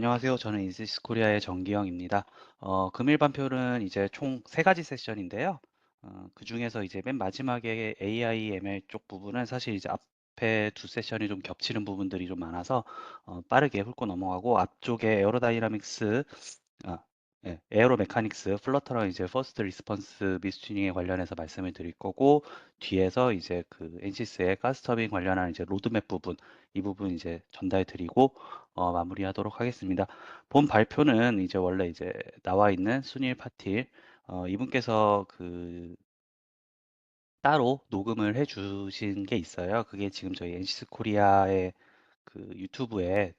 안녕하세요. 저는 인시스 코리아의 정기영입니다. 금일 발표는 이제 총 세 가지 세션인데요. 그중에서 이제 맨 마지막에 AI, ML 쪽 부분은 사실 이제 앞에 두 세션이 좀 겹치는 부분들이 좀 많아서 빠르게 훑고 넘어가고 앞쪽에 에어로다이나믹스, 아, 예, 에어로 메카닉스, 플러터랑 이제 퍼스트 리스폰스 미스튜닝에 관련해서 말씀을 드릴 거고 뒤에서 이제 그 엔시스의 가스 터빈 관련한 이제 로드맵 부분 이 부분 이제 전달 드리고 마무리하도록 하겠습니다. 본 발표는 이제 원래 이제 나와 있는 순일 파틸 이분께서 그 따로 녹음을 해 주신 게 있어요. 그게 지금 저희 NC스 코리아의 그 유튜브에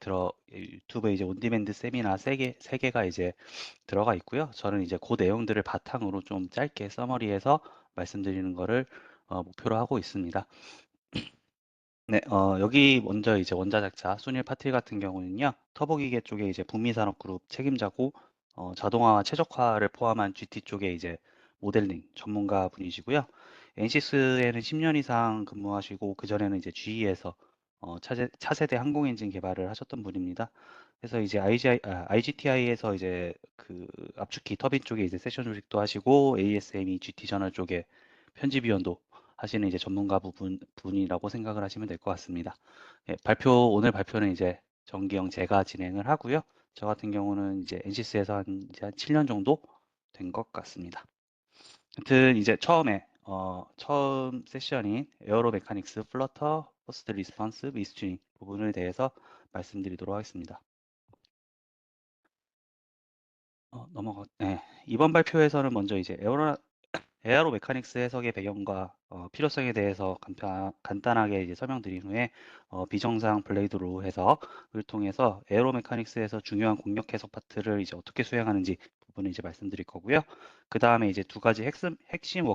이제 온디맨드 세미나 세 개가 이제 들어가 있고요. 저는 이제 그 내용들을 바탕으로 좀 짧게 서머리해서 말씀드리는 거를 목표로 하고 있습니다. 네, 여기 먼저 이제 원자력차 순일 파틸 같은 경우는요, 터보기계 쪽에 이제 북미산업그룹 책임자고, 자동화와 최적화를 포함한 GT 쪽에 이제 모델링 전문가 분이시고요. 엔시스에는 10년 이상 근무하시고, 그전에는 이제 GE에서 차세대 항공엔진 개발을 하셨던 분입니다. 그래서 이제 IGTI에서 이제 그 압축기 터빈 쪽에 이제 세션 조직도 하시고, ASME GT 저널 쪽에 편집위원도 하시는 이제 전문가 분이라고 생각을 하시면 될 것 같습니다. 예, 오늘 발표는 이제 정기영 제가 진행을 하고요. 저 같은 경우는 이제 NCS에서 이제 한 7년 정도 된 것 같습니다. 아무튼 이제 처음 세션인 에어로 메카닉스, 플러터, 퍼스트 리스폰스, 미스튜닝 부분에 대해서 말씀드리도록 하겠습니다. 네. 이번 발표에서는 먼저 이제 에어로 메카닉스 해석의 배경과 필요성에 대해서 간단하게 이제 설명드린 후에 비정상 블레이드로 해석을 통해서 에어로 메카닉스에서 중요한 공력 해석 파트를 이제 어떻게 수행하는지 부분을 이제 말씀드릴 거고요. 그 다음에 이제 두 가지 핵심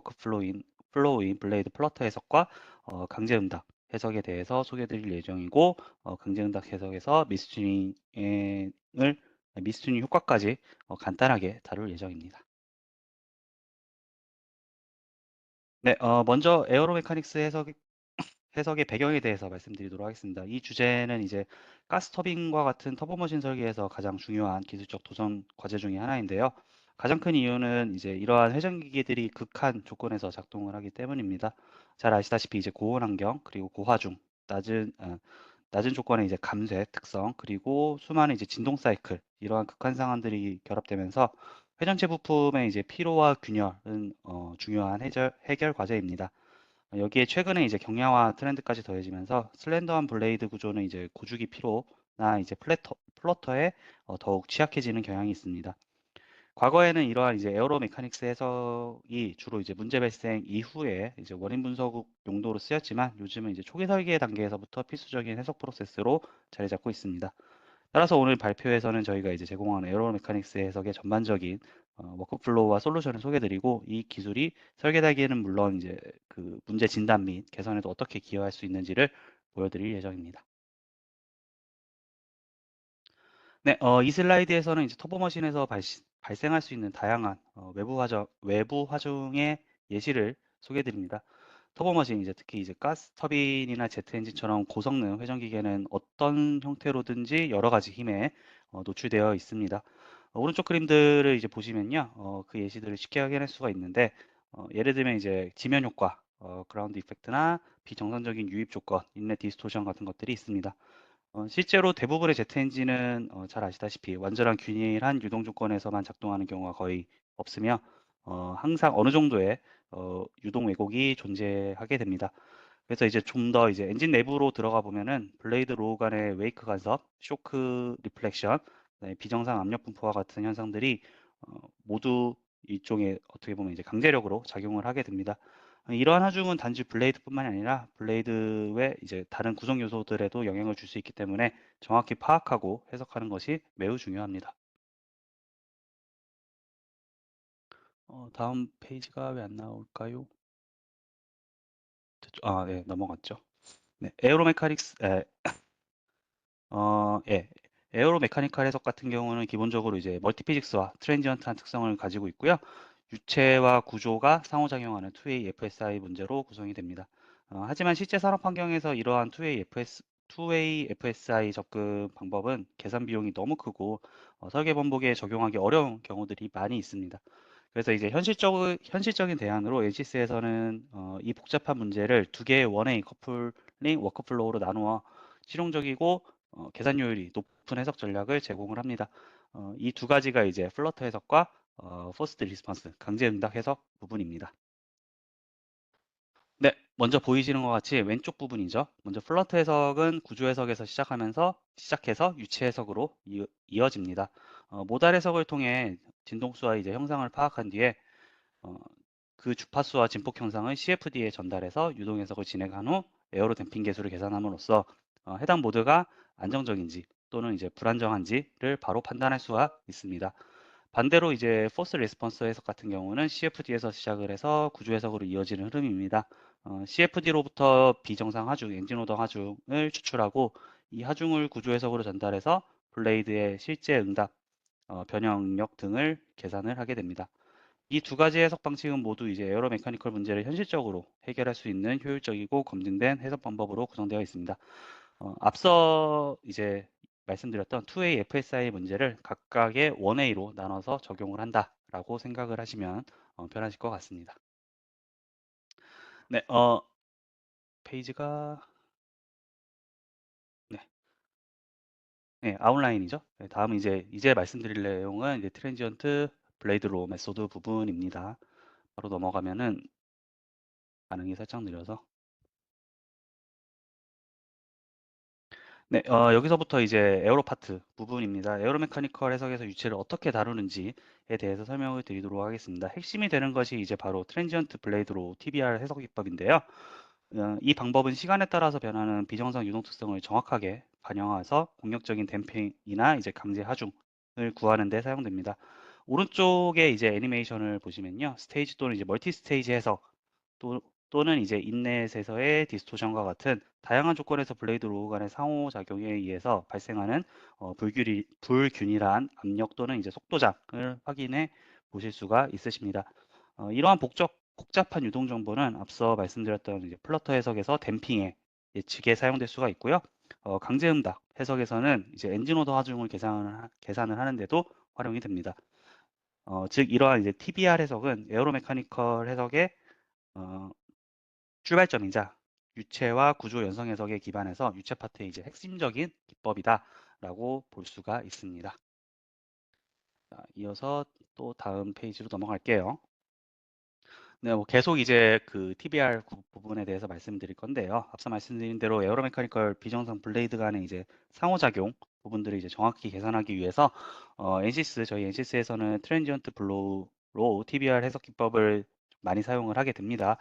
플로우인 블레이드 플러터 해석과 강제 응답 해석에 대해서 소개드릴 예정이고 강제 응답 해석에서 미스튜닝 효과까지 간단하게 다룰 예정입니다. 네, 먼저 에어로 메카닉스 해석의 배경에 대해서 말씀드리도록 하겠습니다. 이 주제는 이제 가스 터빈과 같은 터보머신 설계에서 가장 중요한 기술적 도전 과제 중에 하나인데요. 가장 큰 이유는 이제 이러한 회전기기들이 극한 조건에서 작동을 하기 때문입니다. 잘 아시다시피 이제 고온 환경 그리고 고화중 낮은 조건의 이제 감쇄 특성 그리고 수많은 이제 진동 사이클 이러한 극한 상황들이 결합되면서 회전체 부품의 이제 피로와 균열은 중요한 해결 과제입니다. 여기에 최근에 이제 경량화 트렌드까지 더해지면서 슬렌더한 블레이드 구조는 이제 고주기 피로나 이제 플러터에 더욱 취약해지는 경향이 있습니다. 과거에는 이러한 이제 에어로 메카닉스 해석이 주로 이제 문제 발생 이후에 이제 원인 분석 용도로 쓰였지만 요즘은 이제 초기 설계 단계에서부터 필수적인 해석 프로세스로 자리 잡고 있습니다. 따라서 오늘 발표에서는 저희가 이제 제공하는 에어로 메카닉스 해석의 전반적인 워크플로우와 솔루션을 소개드리고 이 기술이 설계 단계는 물론 이제 그 문제 진단 및 개선에도 어떻게 기여할 수 있는지를 보여드릴 예정입니다. 네, 이 슬라이드에서는 이제 터보머신에서 발생할 수 있는 다양한 외부 화중의 예시를 소개드립니다. 터보머신 이제 특히 이제 가스 터빈이나 제트 엔진처럼 고성능 회전 기계는 어떤 형태로든지 여러 가지 힘에 노출되어 있습니다. 오른쪽 그림들을 이제 보시면요, 그 예시들을 쉽게 확인할 수가 있는데 예를 들면 이제 지면 효과, 그라운드 이펙트나 비정상적인 유입 조건, 인렛 디스토션 같은 것들이 있습니다. 실제로 대부분의 제트 엔진은 잘 아시다시피 완전한 균일한 유동 조건에서만 작동하는 경우가 거의 없으며 항상 어느 정도의 유동 왜곡이 존재하게 됩니다. 그래서 이제 좀 더 이제 엔진 내부로 들어가 보면은 블레이드 로우 간의 웨이크 간섭, 쇼크 리플렉션, 그다음에 비정상 압력 분포와 같은 현상들이 모두 일종의 어떻게 보면 이제 강제력으로 작용을 하게 됩니다. 이러한 하중은 단지 블레이드뿐만이 아니라 블레이드 외 이제 다른 구성 요소들에도 영향을 줄 수 있기 때문에 정확히 파악하고 해석하는 것이 매우 중요합니다. 다음 페이지가 왜 안 나올까요? 네, 넘어갔죠. 네, 예. 에어로 메카니컬 해석 같은 경우는 기본적으로 이제 멀티피직스와 트랜지언트한 특성을 가지고 있고요. 유체와 구조가 상호작용하는 2A FSI 문제로 구성이 됩니다. 하지만 실제 산업 환경에서 이러한 2A 2way FSI 접근 방법은 계산 비용이 너무 크고 설계 번복에 적용하기 어려운 경우들이 많이 있습니다. 그래서 이제 현실적인 대안으로 에이시스에서는 이 복잡한 문제를 두 개의 원웨이 커플링 워크플로우로 나누어 실용적이고 계산 효율이 높은 해석 전략을 제공을 합니다. 이 두 가지가 이제 플러터 해석과 포스트 리스폰스 강제 응답 해석 부분입니다. 네, 먼저 보이시는 것 같이 왼쪽 부분이죠. 먼저 플러트 해석은 구조 해석에서 시작해서 유체 해석으로 이어집니다. 모달 해석을 통해 진동수와 이제 형상을 파악한 뒤에 어, 그 주파수와 진폭 형상을 CFD에 전달해서 유동 해석을 진행한 후 에어로 댐핑 계수를 계산함으로써 해당 모드가 안정적인지 또는 이제 불안정한지를 바로 판단할 수가 있습니다. 반대로 이제 포스 레스폰스 해석 같은 경우는 CFD에서 시작을 해서 구조 해석으로 이어지는 흐름입니다. CFD로부터 비정상 하중, 엔진 오더 하중을 추출하고 이 하중을 구조 해석으로 전달해서 블레이드의 실제 응답, 변형 능력 등을 계산을 하게 됩니다. 이 두 가지 해석 방식은 모두 이제 에어로 메카니컬 문제를 현실적으로 해결할 수 있는 효율적이고 검증된 해석 방법으로 구성되어 있습니다. 앞서 이제 말씀드렸던 2A FSI 문제를 각각의 1A로 나눠서 적용을 한다라고 생각을 하시면 편하실 것 같습니다. 네, 페이지가 네, 네, 아웃라인이죠. 네, 다음 이제 말씀드릴 내용은 이제 트랜지언트 블레이드 로 메소드 부분입니다. 바로 넘어가면은 반응이 살짝 느려서 네, 여기서부터 이제 에어로 파트 부분입니다. 에어로 메카니컬 해석에서 유체를 어떻게 다루는지에 대해서 설명을 드리도록 하겠습니다. 핵심이 되는 것이 이제 바로 트랜지언트 블레이드로 TBR 해석 기법인데요. 이 방법은 시간에 따라서 변하는 비정상 유동 특성을 정확하게 반영해서 공격적인 댐핑이나 이제 강제 하중을 구하는 데 사용됩니다. 오른쪽에 이제 애니메이션을 보시면요. 스테이지 또는 이제 멀티 스테이지 해석 또는 이제 인넷에서의 디스토션과 같은 다양한 조건에서 블레이드 로우 간의 상호작용에 의해서 발생하는 불균일한 압력 또는 이제 속도장을 확인해 보실 수가 있으십니다. 이러한 복잡한 유동 정보는 앞서 말씀드렸던 이제 플러터 해석에서 댐핑에 예측에 사용될 수가 있고요. 강제 응답 해석에서는 이제 엔진 오더 하중을 계산을 하는데도 활용이 됩니다. 즉 이러한 이제 TBR 해석은 에어로 메카니컬 해석의 어, 출발점이자 유체와 구조 연성 해석에 기반해서 유체 파트의 이제 핵심적인 기법이다라고 볼 수가 있습니다. 자, 이어서 또 다음 페이지로 넘어갈게요. 네, 뭐 계속 이제 그 TBR 부분에 대해서 말씀드릴 건데요. 앞서 말씀드린 대로 에어로 메카니컬 비정상 블레이드 간의 이제 상호작용 부분들을 이제 정확히 계산하기 위해서 저희 엔시스에서는 트랜지언트 블로우로 TBR 해석 기법을 많이 사용을 하게 됩니다.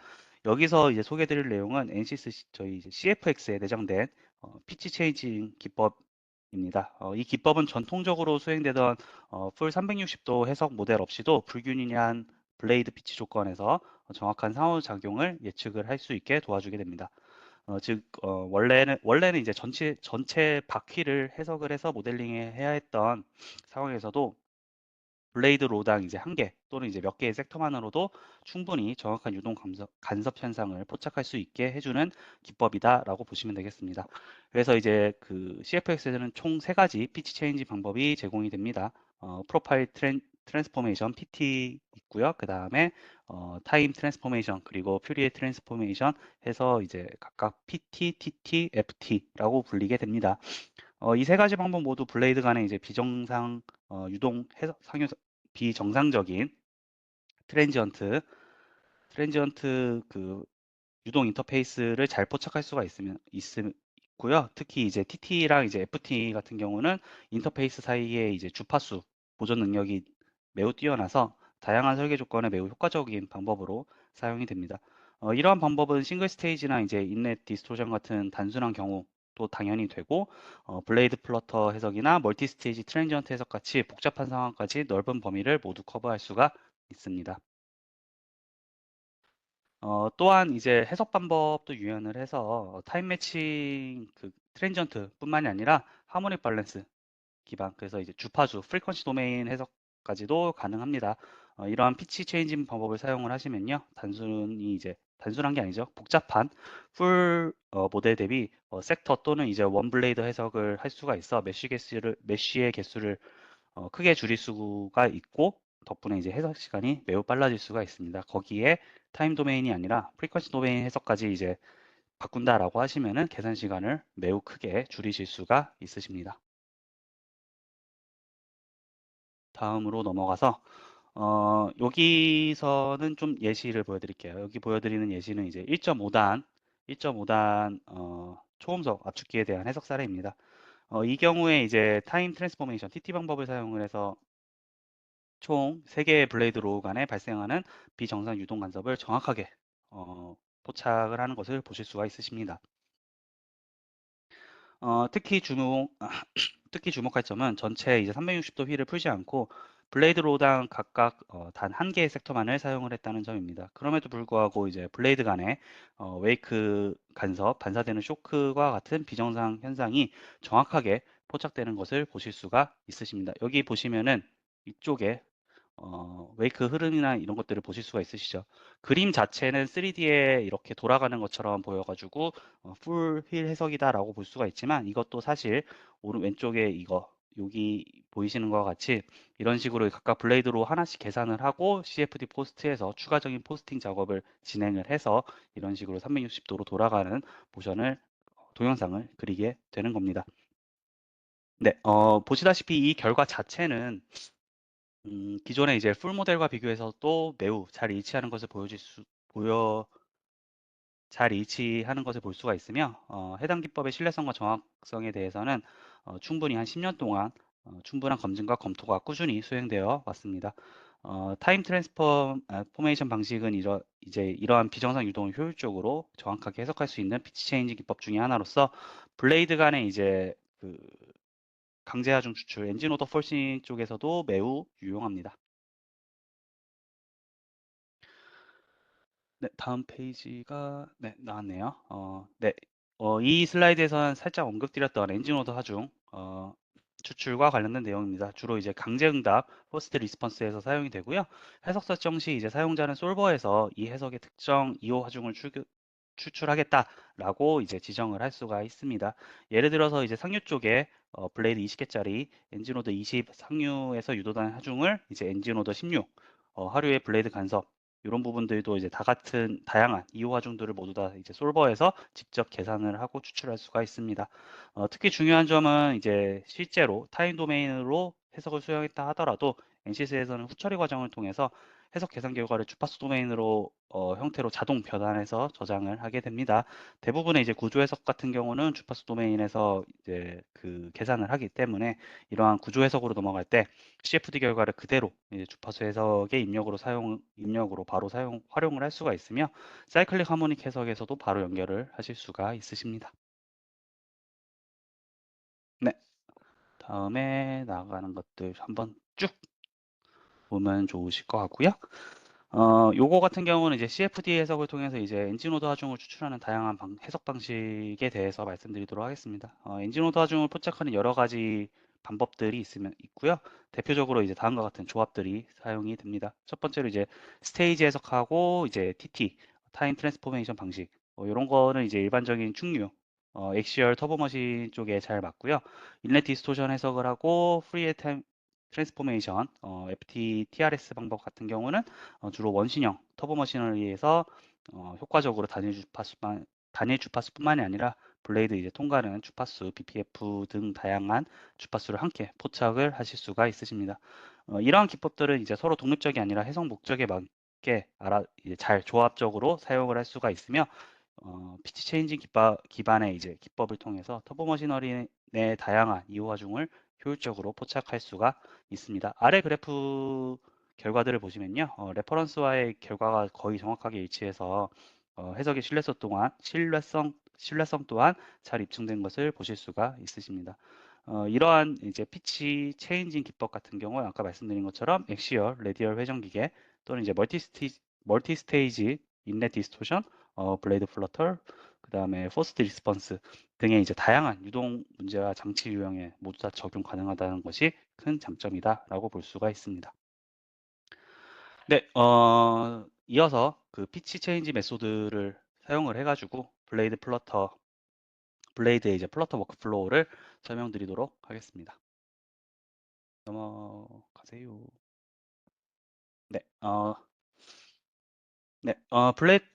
여기서 이제 소개드릴 내용은 엔시스 저희 이제 CFX에 내장된 피치 체인징 기법입니다. 이 기법은 전통적으로 수행되던 풀 360도 해석 모델 없이도 불균일한 블레이드 피치 조건에서 정확한 상호작용을 예측을 할 수 있게 도와주게 됩니다. 즉 원래는 이제 전체 바퀴를 해석을 해서 모델링을 해야 했던 상황에서도 블레이드 로당 이제 한 개 또는 이제 몇 개의 섹터만으로도 충분히 정확한 유동 간섭 현상을 포착할 수 있게 해주는 기법이다라고 보시면 되겠습니다. 그래서 이제 그 CFX에는 총 세 가지 피치 체인지 방법이 제공이 됩니다. 프로파일 트랜스포메이션 PT 있고요. 그 다음에 타임 트랜스포메이션 그리고 퓨리에 트랜스포메이션 해서 이제 각각 PT, TT, FT라고 불리게 됩니다. 이 세 가지 방법 모두 블레이드 간의 이제 유동 해석 비정상적인 트랜지언트 그 유동 인터페이스를 잘 포착할 수가 있고요. 특히 이제 TT랑 이제 FT 같은 경우는 인터페이스 사이에 이제 주파수 보존 능력이 매우 뛰어나서 다양한 설계 조건에 매우 효과적인 방법으로 사용이 됩니다. 이러한 방법은 싱글 스테이지나 이제 인넷 디스토션 같은 단순한 경우도 당연히 되고 블레이드 플러터 해석이나 멀티 스테이지 트랜지언트 해석 같이 복잡한 상황까지 넓은 범위를 모두 커버할 수가 있습니다. 또한 이제 해석 방법도 유연을 해서 타임 매칭 그 트랜지언트뿐만이 아니라 하모닉 밸런스 기반 그래서 이제 주파수 프리퀀시 도메인 해석까지도 가능합니다. 이러한 피치 체인징 방법을 사용을 하시면요 단순한 게 아니죠 복잡한 풀 모델 대비 섹터 또는 이제 원 블레이드 해석을 할 수가 있어 메쉬의 개수를 크게 줄일 수가 있고 덕분에 이제 해석 시간이 매우 빨라질 수가 있습니다. 거기에 타임 도메인이 아니라 프리퀀시 도메인 해석까지 이제 바꾼다라고 하시면은 계산 시간을 매우 크게 줄이실 수가 있으십니다. 다음으로 넘어가서 여기서는 좀 예시를 보여드릴게요. 여기 보여드리는 예시는 이제 1.5단 초음속 압축기에 대한 해석 사례입니다. 이 경우에 이제 타임 트랜스포메이션 TT 방법을 사용을 해서 총 3개의 블레이드 로우 간에 발생하는 비정상 유동 간섭을 정확하게 포착을 하는 것을 보실 수가 있으십니다. 특히 주목할 점은 전체 이제 360도 휠을 풀지 않고 블레이드 로우당 각각 단 한 개의 섹터만을 사용을 했다는 점입니다. 그럼에도 불구하고 이제 블레이드 간에 웨이크 간섭, 반사되는 쇼크와 같은 비정상 현상이 정확하게 포착되는 것을 보실 수가 있으십니다. 여기 보시면은 이쪽에 웨이크 흐름이나 이런 것들을 보실 수가 있으시죠. 그림 자체는 3D에 이렇게 돌아가는 것처럼 보여가지고 풀 휠 해석이다라고 볼 수가 있지만 이것도 사실 왼쪽에 여기 보이시는 것과 같이 이런 식으로 각각 블레이드로 하나씩 계산을 하고 CFD 포스트에서 추가적인 포스팅 작업을 진행을 해서 이런 식으로 360도로 돌아가는 모션을 동영상을 그리게 되는 겁니다. 네, 보시다시피 이 결과 자체는 기존의 이제 풀 모델과 비교해서 또 매우 잘 일치하는 것을 볼 수가 있으며 해당 기법의 신뢰성과 정확성에 대해서는 충분히 한 10년 동안 충분한 검증과 검토가 꾸준히 수행되어 왔습니다. 타임 트랜스포메이션 방식은 이제 이러한 비정상 유동을 효율적으로 정확하게 해석할 수 있는 피치 체인지 기법 중에 하나로서 블레이드 간의 이제 그 강제 하중 추출, 엔진 오더 폴싱 쪽에서도 매우 유용합니다. 네, 다음 페이지가 네, 나왔네요. 네, 이 슬라이드에서는 살짝 언급드렸던 엔진 오더 하중 추출과 관련된 내용입니다. 주로 이제 강제 응답, 포스트 리스폰스에서 사용이 되고요. 해석 설정 시 이제 사용자는 솔버에서 이 해석의 특정 2호 하중을 추출하겠다라고 이제 지정을 할 수가 있습니다. 예를 들어서 이제 상류 쪽에 블레이드 20개짜리 엔진오더 20 상류에서 유도된 하중을 이제 엔진오더 16 하류의 블레이드 간섭 이런 부분들도 이제 다 같은 다양한 2호 하중들을 모두 다 이제 솔버에서 직접 계산을 하고 추출할 수가 있습니다. 특히 중요한 점은 이제 실제로 타임 도메인으로 해석을 수행했다 하더라도 NCS에서는 후처리 과정을 통해서 해석 계산 결과를 주파수 도메인으로 형태로 자동 변환해서 저장을 하게 됩니다. 대부분의 이제 구조 해석 같은 경우는 주파수 도메인에서 이제 그 계산을 하기 때문에 이러한 구조 해석으로 넘어갈 때 CFD 결과를 그대로 이제 주파수 해석의 입력으로 바로 활용을 할 수가 있으며 사이클릭 하모닉 해석에서도 바로 연결을 하실 수가 있으십니다. 네, 다음에 나가는 것들 한번 쭉 보면 좋으실 것 같고요. 요거 같은 경우는 이제 CFD 해석을 통해서 이제 엔진오더 하중을 추출하는 다양한 해석 방식에 대해서 말씀드리도록 하겠습니다. 엔진오더 하중을 포착하는 여러 가지 방법들이 있고요. 대표적으로 이제 다음과 같은 조합들이 사용이 됩니다. 첫 번째로 이제 스테이지 해석하고 이제 TT, 타임 트랜스포메이션 방식, 이런 거는 이제 일반적인 충류, 엑시얼 터보머신 쪽에 잘 맞고요. 인렛 디스토션 해석을 하고 프리에 타임 트랜스포메이션, FT, TRS 방법 같은 경우는 주로 원신형 터보 머신을 위해서 효과적으로 단일 주파수뿐만이 아니라 블레이드 이제 통과하는 주파수, BPF 등 다양한 주파수를 함께 포착을 하실 수가 있으십니다. 이러한 기법들은 이제 서로 독립적이 아니라 해석 목적에 맞게 이제 잘 조합적으로 사용을 할 수가 있으며 피치 체인징 기반의 이제 기법을 통해서 터보 머시너리의 다양한 이호화 중을 효율적으로 포착할 수가 있습니다. 아래 그래프 결과들을 보시면요. 레퍼런스와의 결과가 거의 정확하게 일치해서 해석의 신뢰성 또한 잘 입증된 것을 보실 수가 있으십니다. 이러한 이제 피치 체인징 기법 같은 경우는 아까 말씀드린 것처럼 엑시얼, 레디얼 회전기계 또는 이제 멀티스테이지 인렛 디스토션, 블레이드 플러터, 그 다음에 포스트 리스폰스 등의 이제 다양한 유동 문제와 장치 유형에 모두 다 적용 가능하다는 것이 큰 장점이다라고 볼 수가 있습니다. 네, 이어서 그 피치 체인지 메소드를 사용을 해가지고 블레이드 플러터 블레이드의 이제 플러터 워크플로우를 설명드리도록 하겠습니다. 넘어가세요. 네, 블레이드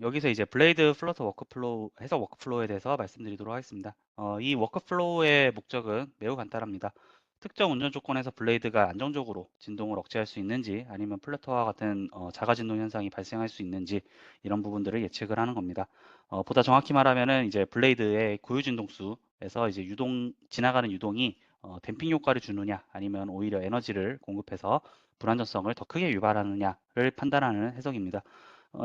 여기서 이제 블레이드 플러터 워크플로우, 해석 워크플로우에 대해서 말씀드리도록 하겠습니다. 이 워크플로우의 목적은 매우 간단합니다. 특정 운전 조건에서 블레이드가 안정적으로 진동을 억제할 수 있는지, 아니면 플러터와 같은 자가 진동 현상이 발생할 수 있는지, 이런 부분들을 예측을 하는 겁니다. 보다 정확히 말하면은 이제 블레이드의 고유 진동수에서 이제 지나가는 유동이 댐핑 효과를 주느냐, 아니면 오히려 에너지를 공급해서 불안정성을 더 크게 유발하느냐를 판단하는 해석입니다.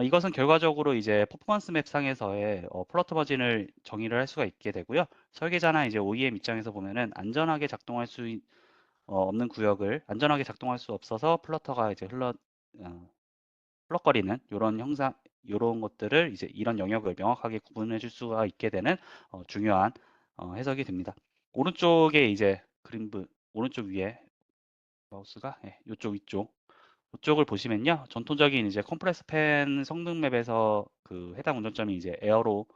이것은 결과적으로 이제 퍼포먼스 맵 상에서의 플러터 버진을 정의를 할 수가 있게 되고요. 설계자나 이제 OEM 입장에서 보면은 안전하게 작동할 수 없는 구역을 안전하게 작동할 수 없어서 플러터가 이제 흘럭거리는 이런 형상, 이런 것들을 이제 이런 영역을 명확하게 구분해 줄 수가 있게 되는 중요한 해석이 됩니다. 오른쪽에 이제 오른쪽 위에 마우스가 이쪽 위쪽 이쪽을 보시면요. 전통적인 이제 컴프레스 팬 성능 맵에서 그 해당 운전점이 이제 에어로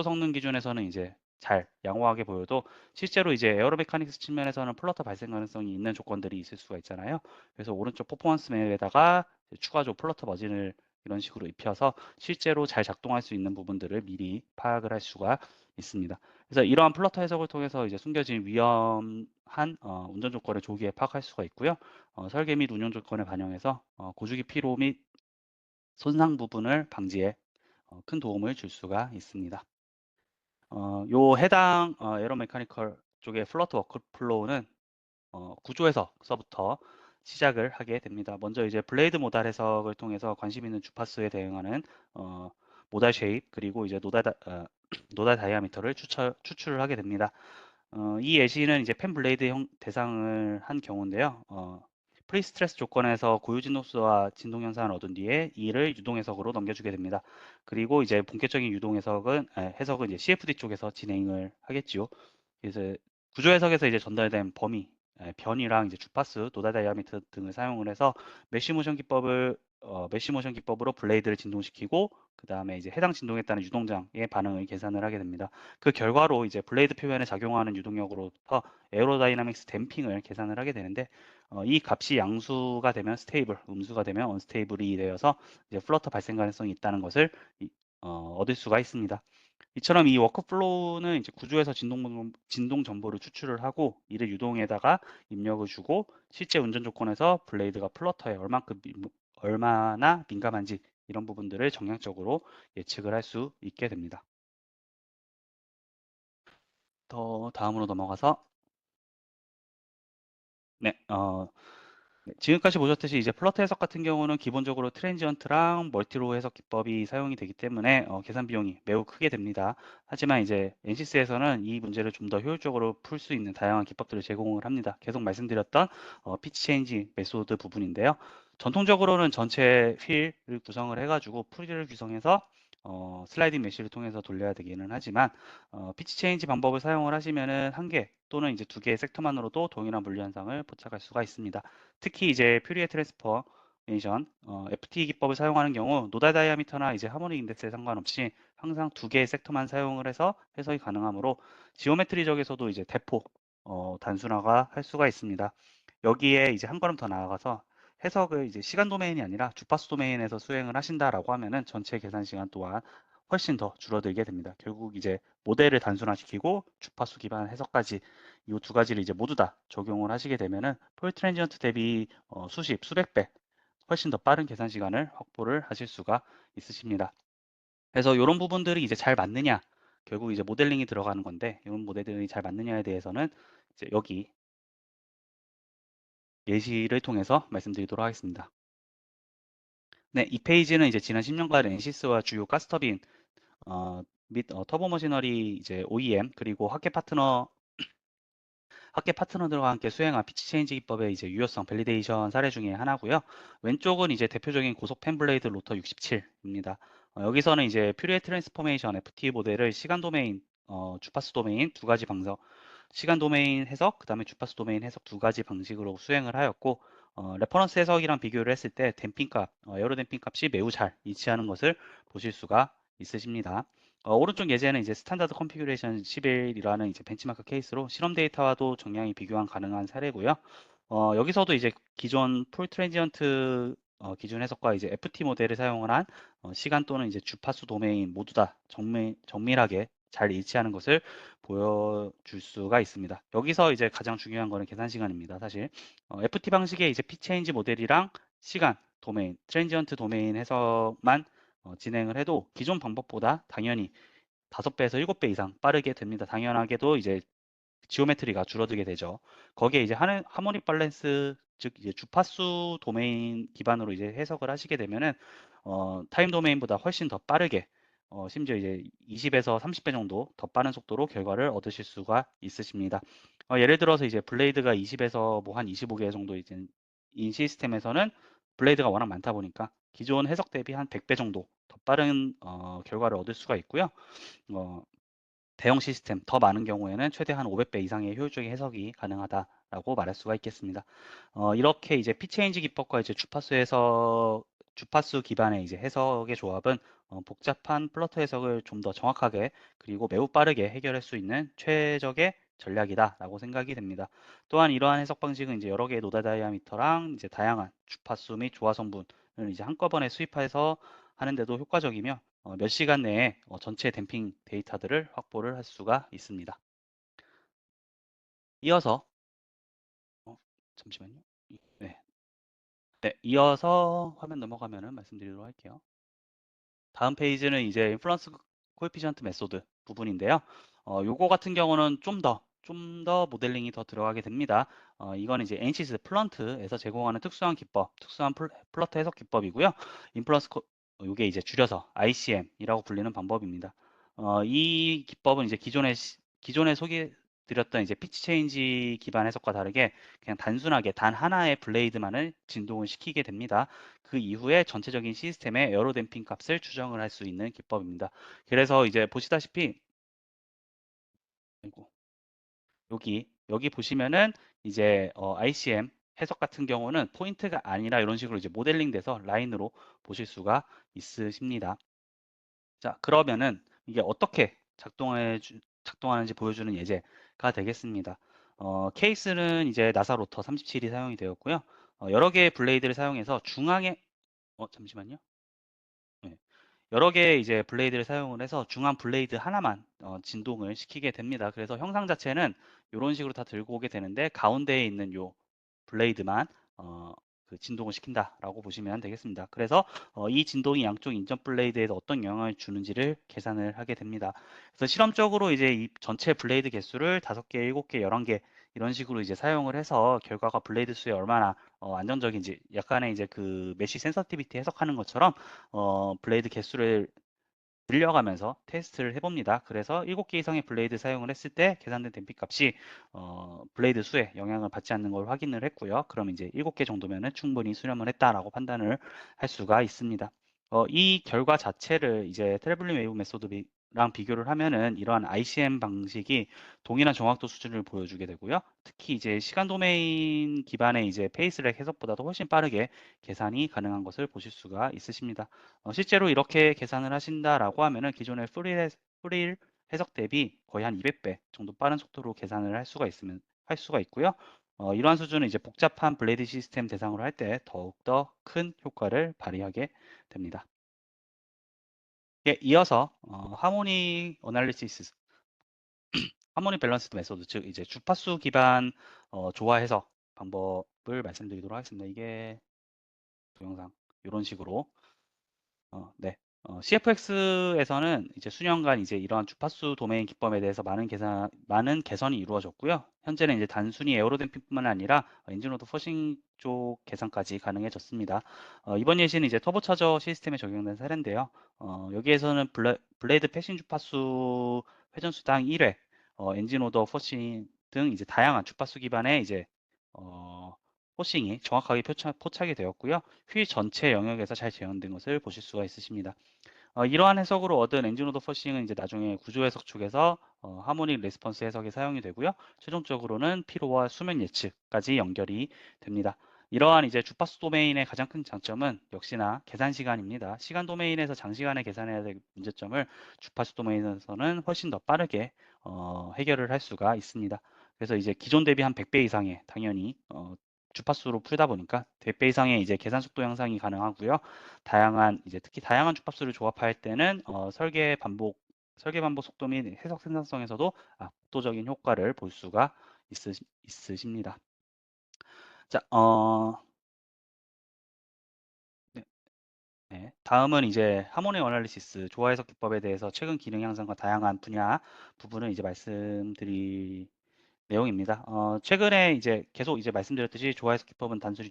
성능 기준에서는 이제 잘 양호하게 보여도 실제로 이제 에어로 메카닉스 측면에서는 플러터 발생 가능성이 있는 조건들이 있을 수가 있잖아요. 그래서 오른쪽 퍼포먼스 맵에다가 추가적으로 플러터 머진을 이런 식으로 입혀서 실제로 잘 작동할 수 있는 부분들을 미리 파악을 할 수가 있습니다. 그래서 이러한 플러터 해석을 통해서 이제 숨겨진 위험한 운전 조건을 조기에 파악할 수가 있고요. 설계 및 운영 조건을 반영해서 고주기 피로 및 손상 부분을 방지에 큰 도움을 줄 수가 있습니다. 요 해당 에어로 메카니컬 쪽의 플러터 워크플로우는 구조에서부터 시작을 하게 됩니다. 먼저 이제 블레이드 모달 해석을 통해서 관심 있는 주파수에 대응하는 모달 쉐입, 그리고 이제 노달 다이아미터를 추출을 하게 됩니다. 이 예시는 이제 펜 블레이드 대상을 한 경우인데요. 프리스트레스 조건에서 고유 진동수와 진동 현상을 얻은 뒤에 이를 유동 해석으로 넘겨주게 됩니다. 그리고 이제 본격적인 해석은 이제 CFD 쪽에서 진행을 하겠지요. 그래서 구조 해석에서 이제 전달된 변이랑 이제 주파수, 노달 다이아미터 등을 사용을 해서 메쉬 모션 기법으로 블레이드를 진동시키고 그 다음에 이제 해당 진동에 따른 유동장의 반응을 계산을 하게 됩니다. 그 결과로 이제 블레이드 표면에 작용하는 유동력으로부터 에어로다이나믹스 댐핑을 계산을 하게 되는데 이 값이 양수가 되면 스테이블, 음수가 되면 언스테이블이 되어서 이제 플러터 발생 가능성이 있다는 것을 얻을 수가 있습니다. 이처럼 이 워크플로우는 이제 구조에서 진동 정보를 추출을 하고 이를 유동에다가 입력을 주고 실제 운전 조건에서 블레이드가 플러터에 얼마나 민감한지 이런 부분들을 정량적으로 예측을 할 수 있게 됩니다. 다음으로 넘어가서 네, 네, 지금까지 보셨듯이 이제 플러터 해석 같은 경우는 기본적으로 트랜지언트랑 멀티로 해석 기법이 사용이 되기 때문에 계산 비용이 매우 크게 됩니다. 하지만 이제 NCS에서는 이 문제를 좀 더 효율적으로 풀 수 있는 다양한 기법들을 제공을 합니다. 계속 말씀드렸던 피치 체인지 메소드 부분인데요. 전통적으로는 전체 휠을 구성을 해가지고 풀이를 구성해서 슬라이딩 메쉬를 통해서 돌려야 되기는 하지만 피치 체인지 방법을 사용을 하시면은 한 개 또는 이제 두 개의 섹터만으로도 동일한 물리 현상을 포착할 수가 있습니다. 특히 이제 퓨리에 트랜스포메이션 FT 기법을 사용하는 경우 노달 다이아미터나 이제 하모닉 인덱스에 상관없이 항상 두 개의 섹터만 사용을 해서 해석이 가능하므로 지오메트리적에서도 이제 대폭 단순화가 할 수가 있습니다. 여기에 이제 한 걸음 더 나아가서 해석을 이제 시간 도메인이 아니라 주파수 도메인에서 수행을 하신다라고 하면은 전체 계산 시간 또한 훨씬 더 줄어들게 됩니다. 결국 이제 모델을 단순화시키고 주파수 기반 해석까지 이 두 가지를 이제 모두 다 적용을 하시게 되면은 폴 트랜지언트 대비 수백 배 훨씬 더 빠른 계산 시간을 확보를 하실 수가 있으십니다. 그래서 이런 부분들이 이제 잘 맞느냐, 결국 이제 모델링이 들어가는 건데 이런 모델들이 잘 맞느냐에 대해서는 이제 여기 예시를 통해서 말씀드리도록 하겠습니다. 네, 이 페이지는 이제 지난 10년간 엔시스와 주요 가스터빈 및 터보 머시너리 이제 OEM 그리고 학계 파트너들과 함께 수행한 피치 체인지 기법의 이제 유효성 밸리데이션 사례 중에 하나고요. 왼쪽은 이제 대표적인 고속 팬 블레이드 로터 67입니다. 여기서는 이제 퓨리에 트랜스포메이션 FT 모델을 시간 도메인, 주파수 도메인 두 가지 방석, 시간 도메인 해석, 그 다음에 주파수 도메인 해석 두 가지 방식으로 수행을 하였고, 레퍼런스 해석이랑 비교를 했을 때 에어로 댐핑 값이 매우 잘 일치하는 것을 보실 수가 있으십니다. 오른쪽 예제는 이제 스탠다드 컨피규레이션 11이라는 이제 벤치마크 케이스로 실험 데이터와도 정량이 비교가 가능한 사례고요. 여기서도 이제 기존 풀 트랜지언트 기준 해석과 이제 FT 모델을 사용을 한 시간 또는 이제 주파수 도메인 모두 다 정밀하게 잘 일치하는 것을 보여줄 수가 있습니다. 여기서 이제 가장 중요한 거는 계산 시간입니다. 사실 FT 방식의 이제 피 체인지 모델이랑 시간 도메인, 트랜지언트 도메인 해석만 진행을 해도 기존 방법보다 당연히 5배에서 7배 이상 빠르게 됩니다. 당연하게도 이제 지오메트리가 줄어들게 되죠. 거기에 이제 하모닉 밸런스, 즉 이제 주파수 도메인 기반으로 이제 해석을 하시게 되면은 타임 도메인보다 훨씬 더 빠르게 심지어 이제 20에서 30배 정도 더 빠른 속도로 결과를 얻으실 수가 있으십니다. 예를 들어서 이제 블레이드가 20에서 뭐 한 25개 정도 이제 인 시스템에서는 블레이드가 워낙 많다 보니까 기존 해석 대비 한 100배 정도 더 빠른 결과를 얻을 수가 있고요. 어, 대형 시스템 더 많은 경우에는 최대 한 500배 이상의 효율적인 해석이 가능하다라고 말할 수가 있겠습니다. 이렇게 이제 피체인지 기법과 이제 주파수 기반의 이제 해석의 조합은 복잡한 플러터 해석을 좀 더 정확하게 그리고 매우 빠르게 해결할 수 있는 최적의 전략이다라고 생각이 됩니다. 또한 이러한 해석 방식은 이제 여러 개의 노다 다이아미터랑 이제 다양한 주파수 및 조화 성분을 이제 한꺼번에 수입해서 하는데도 효과적이며 몇 시간 내에 전체 댐핑 데이터들을 확보를 할 수가 있습니다. 이어서 잠시만요. 네, 네, 이어서 화면 넘어가면은 말씀드리도록 할게요. 다음 페이지는 이제 인플루언스 코에피션트 메소드 부분인데요. 요거 같은 경우는 좀 더 모델링이 더 들어가게 됩니다. 이거는 이제 NCS 플런트에서 제공하는 특수한 기법, 특수한 플러트 해석 기법이고요. 인플루언스 요게 이제 줄여서 ICM이라고 불리는 방법입니다. 이 기법은 이제 기존에 소개드렸던 이제 피치 체인지 기반 해석과 다르게 그냥 단순하게 단 하나의 블레이드만을 진동을 시키게 됩니다. 그 이후에 전체적인 시스템의 에어로 댐핑 값을 추정을 할 수 있는 기법입니다. 그래서 이제 보시다시피 아이고, 여기 보시면은 이제 ICM 해석 같은 경우는 포인트가 아니라 이런 식으로 이제 모델링 돼서 라인으로 보실 수가 있으십니다. 자, 그러면은 이게 어떻게 작동하는지 보여주는 예제가 되겠습니다. 케이스는 이제 나사 로터 37이 사용이 되었고요. 여러 개의 블레이드를 사용해서 중앙에 잠시만요. 네. 여러 개의 이제 블레이드를 사용을 해서 중앙 블레이드 하나만 진동을 시키게 됩니다. 그래서 형상 자체는 이런 식으로 다 들고 오게 되는데 가운데에 있는 요 블레이드만 그 진동을 시킨다라고 보시면 되겠습니다. 그래서 이 진동이 양쪽 인접 블레이드에서 어떤 영향을 주는지를 계산을 하게 됩니다. 그래서 실험적으로 이제 이 전체 블레이드 개수를 5개, 7개, 11개 이런 식으로 이제 사용을 해서 결과가 블레이드 수에 얼마나 안정적인지 약간의 이제 그 메쉬 센서티비티 해석하는 것처럼 블레이드 개수를 늘려가면서 테스트를 해봅니다. 그래서 7개 이상의 블레이드 사용을 했을 때 계산된 댐핑 값이 블레이드 수에 영향을 받지 않는 걸 확인을 했고요. 그럼 이제 7개 정도면은 충분히 수렴을 했다라고 판단을 할 수가 있습니다. 이 결과 자체를 이제 트래블링 웨이브 메소드랑 비교를 하면은 이러한 ICM 방식이 동일한 정확도 수준을 보여주게 되고요. 특히 이제 시간 도메인 기반의 이제 페이스렉 해석보다도 훨씬 빠르게 계산이 가능한 것을 보실 수가 있으십니다. 실제로 이렇게 계산을 하신다라고 하면은 기존의 프릴 해석 대비 거의 한 200배 정도 빠른 속도로 계산을 할 수가 있고요. 이러한 수준은 이제 복잡한 블레이드 시스템 대상으로 할 때 더욱더 큰 효과를 발휘하게 됩니다. 예, 이어서 하모니 어널리시스, 하모니 밸런스 메소드, 즉 이제 주파수 기반 조화 해석 방법을 말씀드리도록 하겠습니다. 이게 동영상 이런 식으로 네. CFX에서는 이제 수년간 이제 이러한 주파수 도메인 기법에 대해서 많은 개선이 이루어졌고요. 현재는 이제 단순히 에어로댐핑뿐만 아니라 엔진로드 퍼싱 쪽 개선까지 가능해졌습니다. 이번 예시는 이제 터보차저 시스템에 적용된 사례인데요. 여기에서는 블레이드 패싱 주파수 회전수당 1회, 엔진 오더 퍼싱 등 이제 다양한 주파수 기반의 이제 어, 포싱이 정확하게 포착이 되었고요. 휠 전체 영역에서 잘 재현된 것을 보실 수가 있으십니다. 이러한 해석으로 얻은 엔진오더 퍼싱은 이제 나중에 구조 해석 쪽에서 하모닉 레스폰스 해석에 사용이 되고요. 최종적으로는 피로와 수면 예측까지 연결이 됩니다. 이러한 이제 주파수 도메인의 가장 큰 장점은 역시나 계산 시간입니다. 시간 도메인에서 장시간에 계산해야 될 문제점을 주파수 도메인에서는 훨씬 더 빠르게 해결을 할 수가 있습니다. 그래서 이제 기존 대비 한 100배 이상의 당연히 주파수로 풀다 보니까 100배 이상의 이제 계산 속도 향상이 가능하고요. 다양한 이제 특히 다양한 주파수를 조합할 때는 설계 반복 속도 및 해석 생산성에서도 압도적인 효과를 볼 수가 있으십니다. 자, 네, 네. 다음은 이제 하모니 어널리시스 조화 해석 기법에 대해서 최근 기능 향상과 다양한 분야 부분을 이제 말씀드릴 내용입니다. 최근에 이제 계속 이제 말씀드렸듯이 조화 해석 기법은 단순히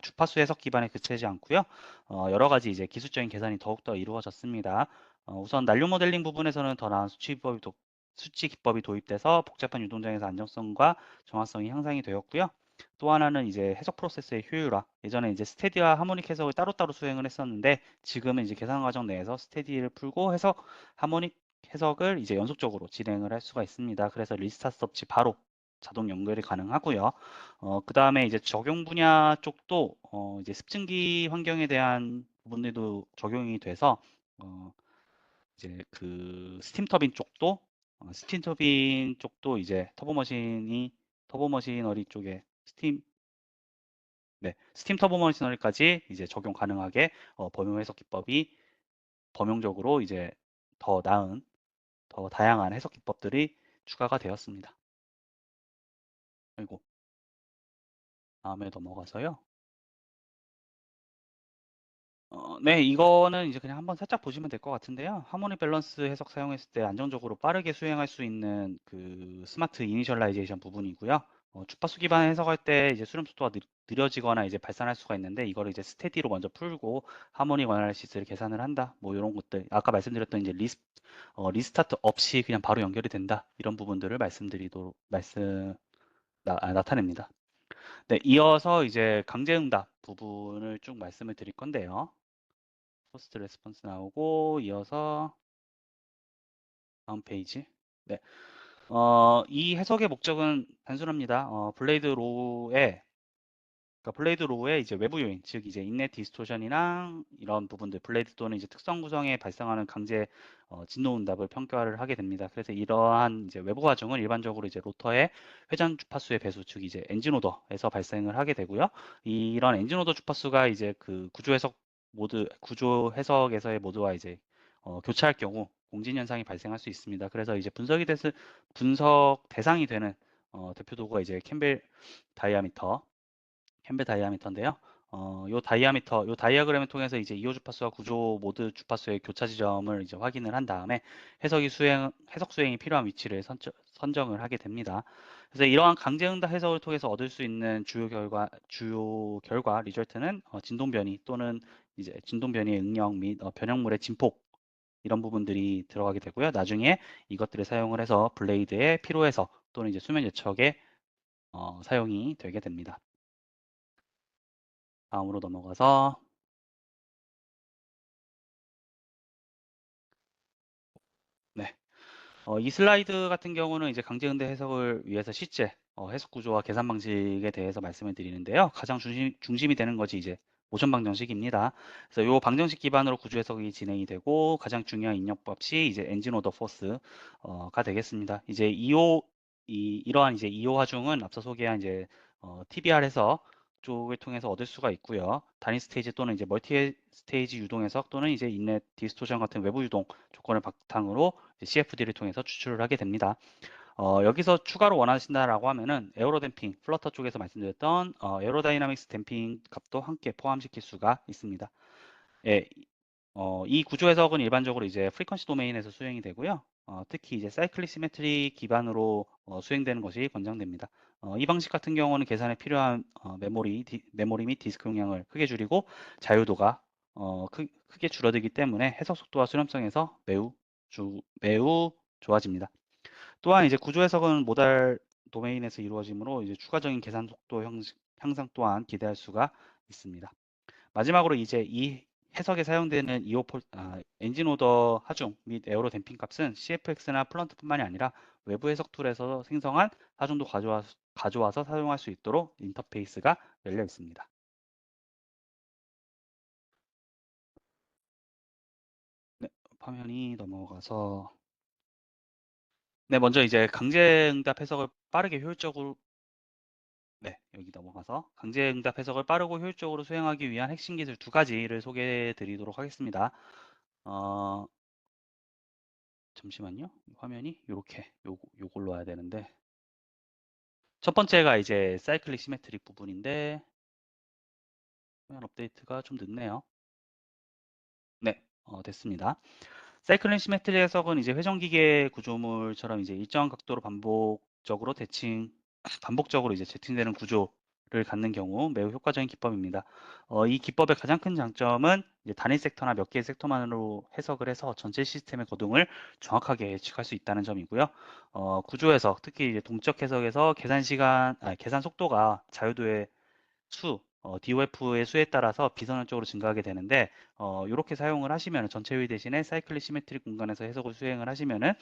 주파수 해석 기반에 그치지 않고요. 여러 가지 이제 기술적인 계산이 더욱더 이루어졌습니다. 우선 난류 모델링 부분에서는 더 나은 수치 기법이 도입돼서 복잡한 유동장에서 안정성과 정확성이 향상이 되었고요. 또 하나는 이제 해석 프로세스의 효율화. 예전에 이제 스테디와 하모닉 해석을 따로따로 수행을 했었는데 지금은 이제 계산 과정 내에서 스테디를 풀고 하모닉 해석을 이제 연속적으로 진행을 할 수가 있습니다. 그래서 리스타트 없이 바로 자동 연결이 가능하고요. 그 다음에 이제 적용 분야 쪽도 이제 습증기 환경에 대한 부분들도 적용이 돼서 이제 그 스팀 터빈 쪽도 이제 터보 머신너리 쪽에 스팀 터보 머신너리까지 이제 적용 가능하게 범용 해석 기법이 범용적으로 이제 더 나은 더 다양한 해석 기법들이 추가가 되었습니다. 그리고 다음에 넘어가서요. 네, 이거는 이제 그냥 한번 살짝 보시면 될 것 같은데요. 하모니 밸런스 해석 사용했을 때 안정적으로 빠르게 수행할 수 있는 그 스마트 이니셜라이제이션 부분이고요. 주파수 기반 해석할 때 이제 수렴 속도가 느려지거나 이제 발산할 수가 있는데 이거를 이제 스테디로 먼저 풀고 하모닉 어널리시스를 계산을 한다. 뭐 이런 것들 아까 말씀드렸던 이제 리스타트 없이 그냥 바로 연결이 된다. 이런 부분들을 나타냅니다. 네, 이어서 이제 강제응답 부분을 쭉 말씀을 드릴 건데요. 포스트 레스폰스 나오고 이어서 다음 페이지. 네. 이 해석의 목적은 단순합니다. 블레이드 로우의 이제 외부 요인, 즉 이제 인넷 디스토션이랑 이런 부분들, 블레이드 또는 이제 특성 구성에 발생하는 강제 진동 응답을 평가를 하게 됩니다. 그래서 이러한 이제 외부 과정은 일반적으로 이제 로터의 회전 주파수의 배수, 즉 이제 엔진 오더에서 발생을 하게 되고요. 이런 엔진 오더 주파수가 이제 그 구조 해석에서의 모드와 이제 교차할 경우 공진 현상이 발생할 수 있습니다. 그래서 이제 분석 대상이 되는 대표 도구가 이제 다이아미터 캠벨 다이아미터인데요. 요 다이아그램을 통해서 이제 이호 주파수와 구조 모드 주파수의 교차 지점을 이제 확인을 한 다음에 해석 수행이 필요한 위치를 선정을 하게 됩니다. 그래서 이러한 강제응답 해석을 통해서 얻을 수 있는 주요 결과 리절트는 진동 변이 또는 이제 진동 변이의 응력 및 변형물의 진폭 이런 부분들이 들어가게 되고요. 나중에 이것들을 사용을 해서 블레이드의 피로 해석 또는 이제 수면 예측에 사용이 되게 됩니다. 다음으로 넘어가서 네. 이 슬라이드 같은 경우는 이제 강제응대 해석을 위해서 실제 해석 구조와 계산 방식에 대해서 말씀을 드리는데요. 가장 중심이 되는 것이 이제 모션 방정식입니다. 그래서 이 방정식 기반으로 구조 해석이 진행이 되고 가장 중요한 입력법이 이제 엔진 오더 포스가 되겠습니다. 이제 이러한 이제 2호 하중은 앞서 소개한 이제 TBR 해석 쪽을 통해서 얻을 수가 있고요. 단위 스테이지 또는 이제 멀티 스테이지 유동 해석 또는 이제 인넷 디스토션 같은 외부 유동 조건을 바탕으로 CFD를 통해서 추출을 하게 됩니다. 여기서 추가로 원하신다라고 하면은 에어로 댐핑, 플러터 쪽에서 말씀드렸던 에어로다이나믹스 댐핑 값도 함께 포함시킬 수가 있습니다. 예, 이 구조 해석은 일반적으로 이제 프리퀀시 도메인에서 수행이 되고요. 특히 이제 사이클릭 시메트리 기반으로 수행되는 것이 권장됩니다. 이 방식 같은 경우는 계산에 필요한 메모리 및 디스크 용량을 크게 줄이고 자유도가 크게 줄어들기 때문에 해석 속도와 수렴성에서 매우 좋아집니다. 또한 이제 구조 해석은 모달 도메인에서 이루어지므로 이제 추가적인 계산 속도 향상 또한 기대할 수가 있습니다. 마지막으로 이제 이 해석에 사용되는 엔진 오더 하중 및 에어로 댐핑 값은 CFX나 플런트뿐만이 아니라 외부 해석 툴에서 생성한 하중도 가져와서 사용할 수 있도록 인터페이스가 열려 있습니다. 네, 화면이 넘어가서 네, 먼저 이제 강제응답 해석을 빠르게 효율적으로 네, 여기 넘어가서 강제응답 해석을 빠르고 효율적으로 수행하기 위한 핵심 기술 두 가지를 소개해 드리도록 하겠습니다. 어, 잠시만요. 화면이 요걸로 와야 되는데 첫 번째가 이제 사이클릭 시메트릭 부분인데 화면 업데이트가 좀 늦네요. 네, 됐습니다. 사이클링 시메트리 해석은 이제 회전기계 구조물처럼 이제 일정 각도로 반복적으로 이제 재팅되는 구조를 갖는 경우 매우 효과적인 기법입니다. 이 기법의 가장 큰 장점은 이제 단일 섹터나 몇 개의 섹터만으로 해석을 해서 전체 시스템의 거동을 정확하게 예측할 수 있다는 점이고요. 구조 해석, 특히 이제 동적 해석에서 계산 속도가 자유도의 DOF의 수에 따라서 비선언적으로 증가하게 되는데 이렇게 사용을 하시면 전체 의 대신에 사이클릭 시메트릭 공간에서 해석을 수행을 하시면은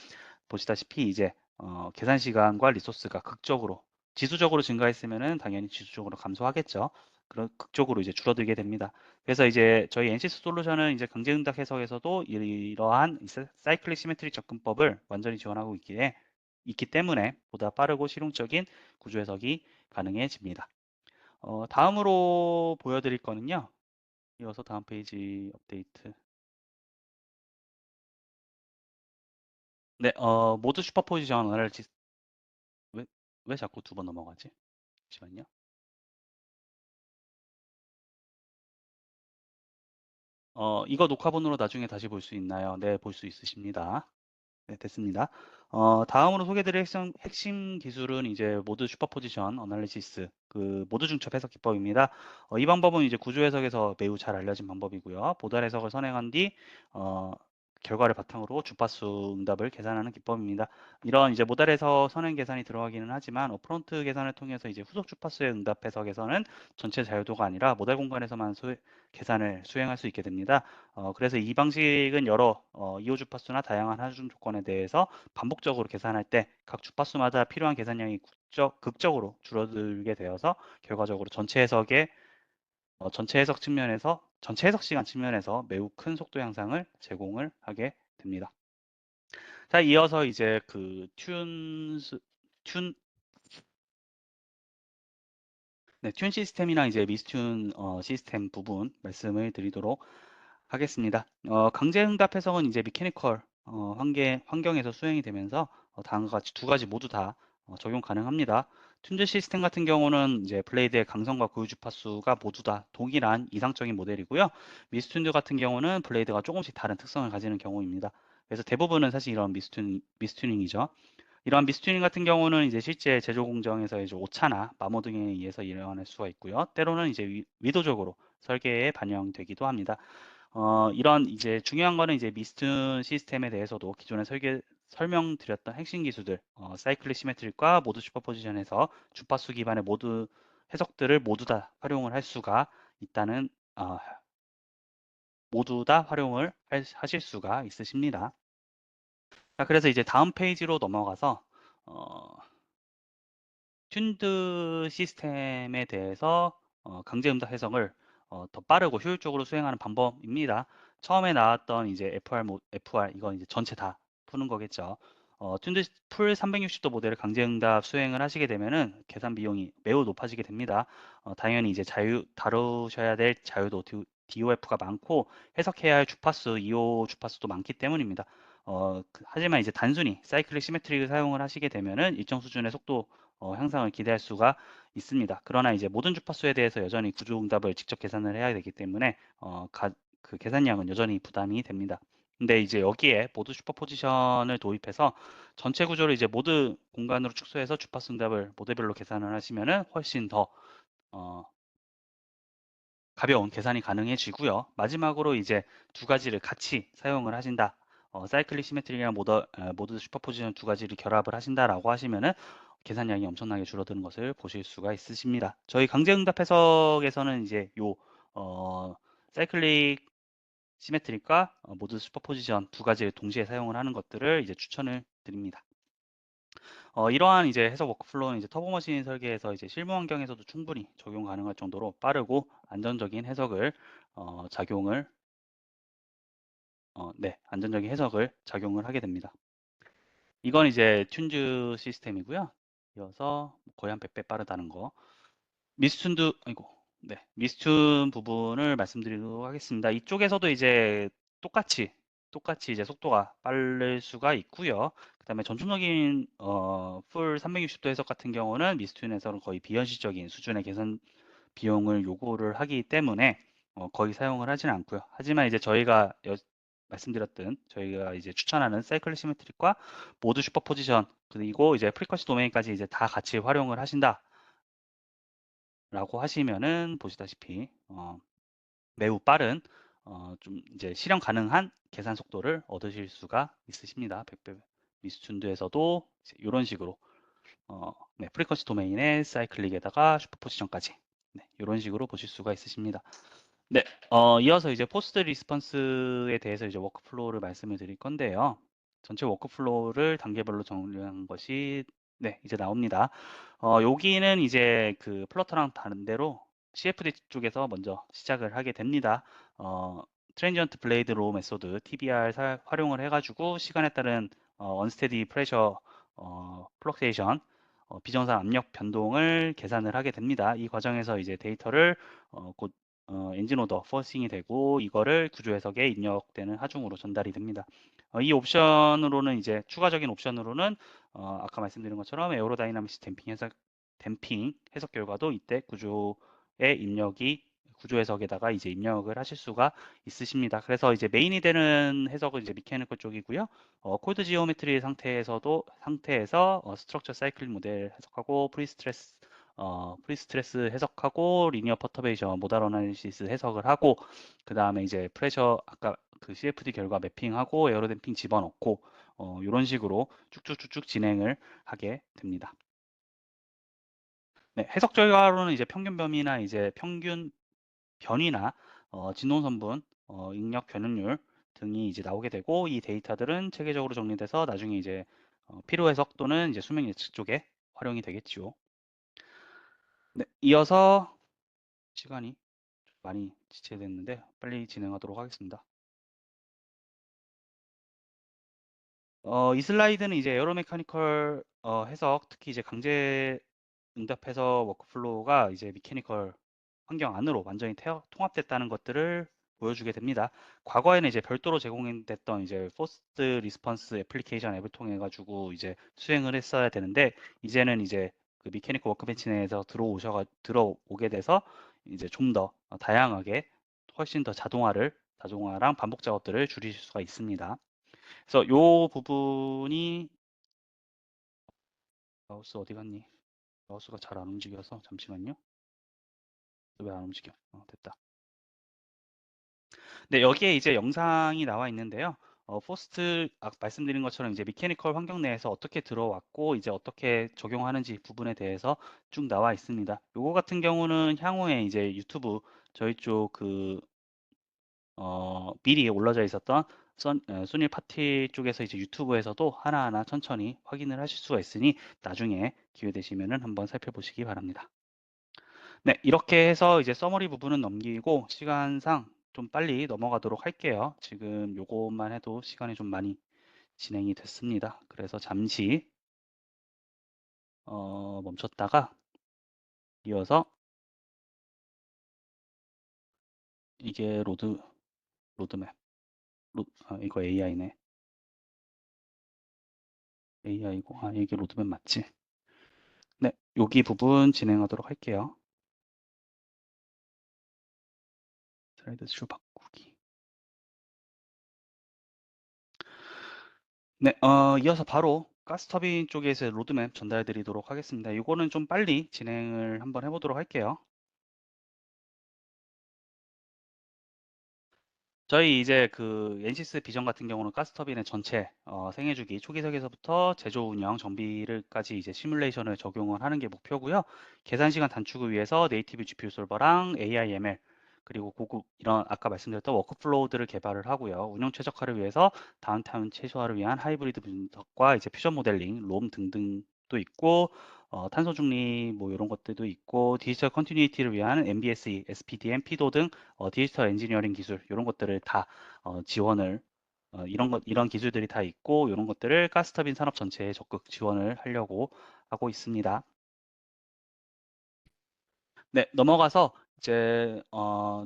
보시다시피 이제 계산 시간과 리소스가 지수적으로 증가했으면은 당연히 지수적으로 감소하겠죠. 그런 극적으로 이제 줄어들게 됩니다. 그래서 이제 저희 NCS 솔루션은 이제 강제응답 해석에서도 이러한 사이클릭 시메트릭 접근법을 완전히 지원하고 있기 때문에 보다 빠르고 실용적인 구조 해석이 가능해집니다. 다음으로 보여드릴 거는요. 이어서 다음 페이지 업데이트. 네, 모드 슈퍼포지션 어널리시스. 왜, 왜 자꾸 두 번 넘어가지? 잠시만요. 이거 녹화본으로 나중에 다시 볼 수 있나요? 네, 볼 수 있으십니다. 네, 됐습니다. 다음으로 소개드릴 핵심 기술은 이제 모드 슈퍼포지션 어널리시스, 그 모드 중첩 해석 기법입니다. 이 방법은 이제 구조 해석에서 매우 잘 알려진 방법이고요. 보달 해석을 선행한 뒤 결과를 바탕으로 주파수 응답을 계산하는 기법입니다. 이런 이제 모달에서 선행 계산이 들어가기는 하지만 프론트 계산을 통해서 이제 후속 주파수의 응답 해석에서는 전체 자유도가 아니라 모달 공간에서만 계산을 수행할 수 있게 됩니다. 그래서 이 방식은 여러 이호 주파수나 다양한 하중 조건에 대해서 반복적으로 계산할 때 각 주파수마다 필요한 계산량이 극적으로 줄어들게 되어서 결과적으로 전체 해석 시간 측면에서 매우 큰 속도 향상을 제공을 하게 됩니다. 자, 이어서 이제 튠, 네, 튠 시스템이랑 이제 미스튠 시스템 부분 말씀을 드리도록 하겠습니다. 강제 응답 해석은 이제 미케니컬 환경에서 수행이 되면서 다음과 같이 두 가지 모두 다 적용 가능합니다. 튠즈 시스템 같은 경우는 이제 블레이드의 강성과 고유 주파수가 모두 다 동일한 이상적인 모델이고요. 미스튠즈 같은 경우는 블레이드가 조금씩 다른 특성을 가지는 경우입니다. 그래서 대부분은 사실 이런 미스튜닝이죠. 이러한 미스튜닝 같은 경우는 이제 실제 제조 공정에서 이제 오차나 마모 등에 의해서 일어날 수가 있고요. 때로는 이제 의도적으로 설계에 반영되기도 합니다. 이런 이제 중요한 거는 이제 미스튠 시스템에 대해서도 기존에 설명드렸던 핵심 기술들, 사이클릭 시메트릭과 모드 슈퍼포지션에서 주파수 기반의 모드 해석들을 모두 다 활용을 할 수가 있다는, 어, 모두 다 활용을 하실 수가 있으십니다. 자, 그래서 이제 다음 페이지로 넘어가서, 어, 튠드 시스템에 대해서 강제응답 해석을 더 빠르고 효율적으로 수행하는 방법입니다. 처음에 나왔던 이제 FR 이건 이제 전체 다 푸는 거겠죠. 튠드 풀 360도 모델을 강제응답 수행을 하시게 되면은 계산 비용이 매우 높아지게 됩니다. 당연히 이제 다루셔야 될 자유도 DOF가 많고 해석해야 할 주파수, 이호 주파수도 많기 때문입니다. 하지만 이제 단순히 사이클릭 시메트릭을 사용을 하시게 되면은 일정 수준의 속도 향상을 기대할 수가 있습니다. 그러나 이제 모든 주파수에 대해서 여전히 구조 응답을 직접 계산을 해야 되기 때문에 그 계산량은 여전히 부담이 됩니다. 근데 이제 여기에 모드 슈퍼포지션을 도입해서 전체 구조를 이제 모드 공간으로 축소해서 주파수 응답을 모드별로 계산을 하시면은 훨씬 더 어, 가벼운 계산이 가능해지고요. 마지막으로 이제 두 가지를 같이 사용을 하신다. 사이클릭 시메트리랑 모드 슈퍼포지션 두 가지를 결합을 하신다라고 하시면은 계산량이 엄청나게 줄어드는 것을 보실 수가 있으십니다. 저희 강제응답 해석에서는 이제 요 사이클릭 시메트릭과 모드 슈퍼포지션 두 가지를 동시에 사용을 하는 것들을 이제 추천을 드립니다. 이러한 이제 해석 워크플로우는 이제 터보머신 설계에서 이제 실무 환경에서도 충분히 적용 가능할 정도로 빠르고 안전적인 해석을 작용을 네, 안전적인 해석을 작용을 하게 됩니다. 이건 이제 튠즈 시스템이고요. 이어서 거의 한 100배 빠르다는 거. 미스튠도 아이고 네 미스튠 부분을 말씀드리도록 하겠습니다. 이쪽에서도 이제 똑같이 이제 속도가 빠를 수가 있고요. 그다음에 전통적인 풀 360도 해석 같은 경우는 미스튠에서는 거의 비현실적인 수준의 계산 비용을 요구를 하기 때문에 거의 사용을 하지는 않고요. 하지만 이제 말씀드렸던 저희가 이제 추천하는 사이클 시메트릭과 모드 슈퍼포지션 그리고 이제 프리퀀시 도메인까지 이제 다 같이 활용을 하신다. 라고 하시면은 보시다시피 매우 빠른 좀 이제 실현 가능한 계산 속도를 얻으실 수가 있으십니다. 100배 미스툰드에서도 이런 식으로 네, 프리퀀시 도메인의 사이클릭에다가 슈퍼포지션까지 네, 이런 식으로 보실 수가 있으십니다. 네, 이어서 이제 포스트 리스폰스에 대해서 이제 워크플로우를 말씀을 드릴 건데요. 전체 워크플로우를 단계별로 정리한 것이 네, 이제 나옵니다. 여기는 이제 그 플러터랑 반대로 CFD 쪽에서 먼저 시작을 하게 됩니다. 트랜지언트 블레이드 로우 메소드 TBR 활용을 해가지고 시간에 따른 언스테디 프레셔 플럭세이션 비정상 압력 변동을 계산을 하게 됩니다. 이 과정에서 이제 데이터를 곧 엔진 오더 포싱이 되고 이거를 구조 해석에 입력되는 하중으로 전달이 됩니다. 이 옵션으로는 이제 추가적인 옵션으로는 아까 말씀드린 것처럼 에어로다이나믹스 댐핑 해석 결과도 이때 구조의 입력이 구조 해석에다가 이제 입력을 하실 수가 있으십니다. 그래서 이제 메인이 되는 해석은 이제 미케니컬 쪽이고요. 코드 지오메트리 상태에서 스트럭처 사이클 모델 해석하고 프리스트레스 해석하고 리니어 퍼터베이션 모달 어나리시스 해석을 하고 그 다음에 이제 프레셔 아까 그 CFD 결과 매핑하고 에어로댐핑 집어넣고 이런 식으로 쭉쭉쭉쭉 진행을 하게 됩니다. 네, 해석 결과로는 이제 평균 범위나 이제 평균 변이나 진동성분, 응력 변형률 등이 이제 나오게 되고 이 데이터들은 체계적으로 정리돼서 나중에 이제 필요 해석 또는 이제 수명 예측 쪽에 활용이 되겠죠. 네, 이어서 시간이 많이 지체됐는데 빨리 진행하도록 하겠습니다. 이 슬라이드는 이제 에어로 메카니컬 해석, 특히 이제 강제 응답 해석 워크플로우가 이제 미케니컬 환경 안으로 완전히 통합됐다는 것들을 보여주게 됩니다. 과거에는 이제 별도로 제공됐던 이제 포스트 리스폰스 애플리케이션 앱을 통해 가지고 이제 수행을 했어야 되는데 이제는 이제 그 미케니컬 워크벤치 내에서 들어오게 돼서 이제 좀 더 다양하게 훨씬 더 자동화랑 반복 작업들을 줄이실 수가 있습니다. 그래서 요 부분이 마우스 어디 갔니? 마우스가 잘 안 움직여서 잠시만요. 왜 안 움직여? 됐다. 네, 여기에 이제 영상이 나와 있는데요. 포스트 말씀드린 것처럼 이제 미케니컬 환경 내에서 어떻게 들어왔고 이제 어떻게 적용하는지 부분에 대해서 쭉 나와 있습니다. 요거 같은 경우는 향후에 이제 유튜브 저희 쪽 그 미리 올라져 있었던 소닐 파티 쪽에서 이제 유튜브에서도 하나하나 천천히 확인을 하실 수가 있으니 나중에 기회 되시면은 한번 살펴보시기 바랍니다. 네, 이렇게 해서 이제 서머리 부분은 넘기고 시간상 좀 빨리 넘어가도록 할게요. 지금 요것만 해도 시간이 좀 많이 진행이 됐습니다. 그래서 잠시 멈췄다가 이어서 이게 로드맵 이거 AI네. AI고 이게 로드맵 맞지? 네, 여기 부분 진행하도록 할게요. 슬라이드 슈 바꾸기. 네, 이어서 바로 가스터빈 쪽에서 로드맵 전달 드리도록 하겠습니다. 이거는 좀 빨리 진행을 한번 해보도록 할게요. 저희 이제 그 엔시스 비전 같은 경우는 가스터빈의 전체 생애주기 초기석에서부터 제조 운영 정비를까지 이제 시뮬레이션을 적용을 하는 게 목표고요. 계산 시간 단축을 위해서 네이티브 GPU 솔버랑 AI ML 그리고 고급 이런 아까 말씀드렸던 워크플로우들을 개발을 하고요. 운영 최적화를 위해서 다운타임 최소화를 위한 하이브리드 분석과 이제 퓨전 모델링, 롬 등등도 있고 탄소 중립 뭐 이런 것들도 있고 디지털 컨티뉴이티를 위한 MBSE, SPDM, 피도 등 디지털 엔지니어링 기술 이런 것들을 다 지원을 이런 기술들이 다 있고 이런 것들을 가스터빈 산업 전체에 적극 지원을 하려고 하고 있습니다. 네, 넘어가서 이제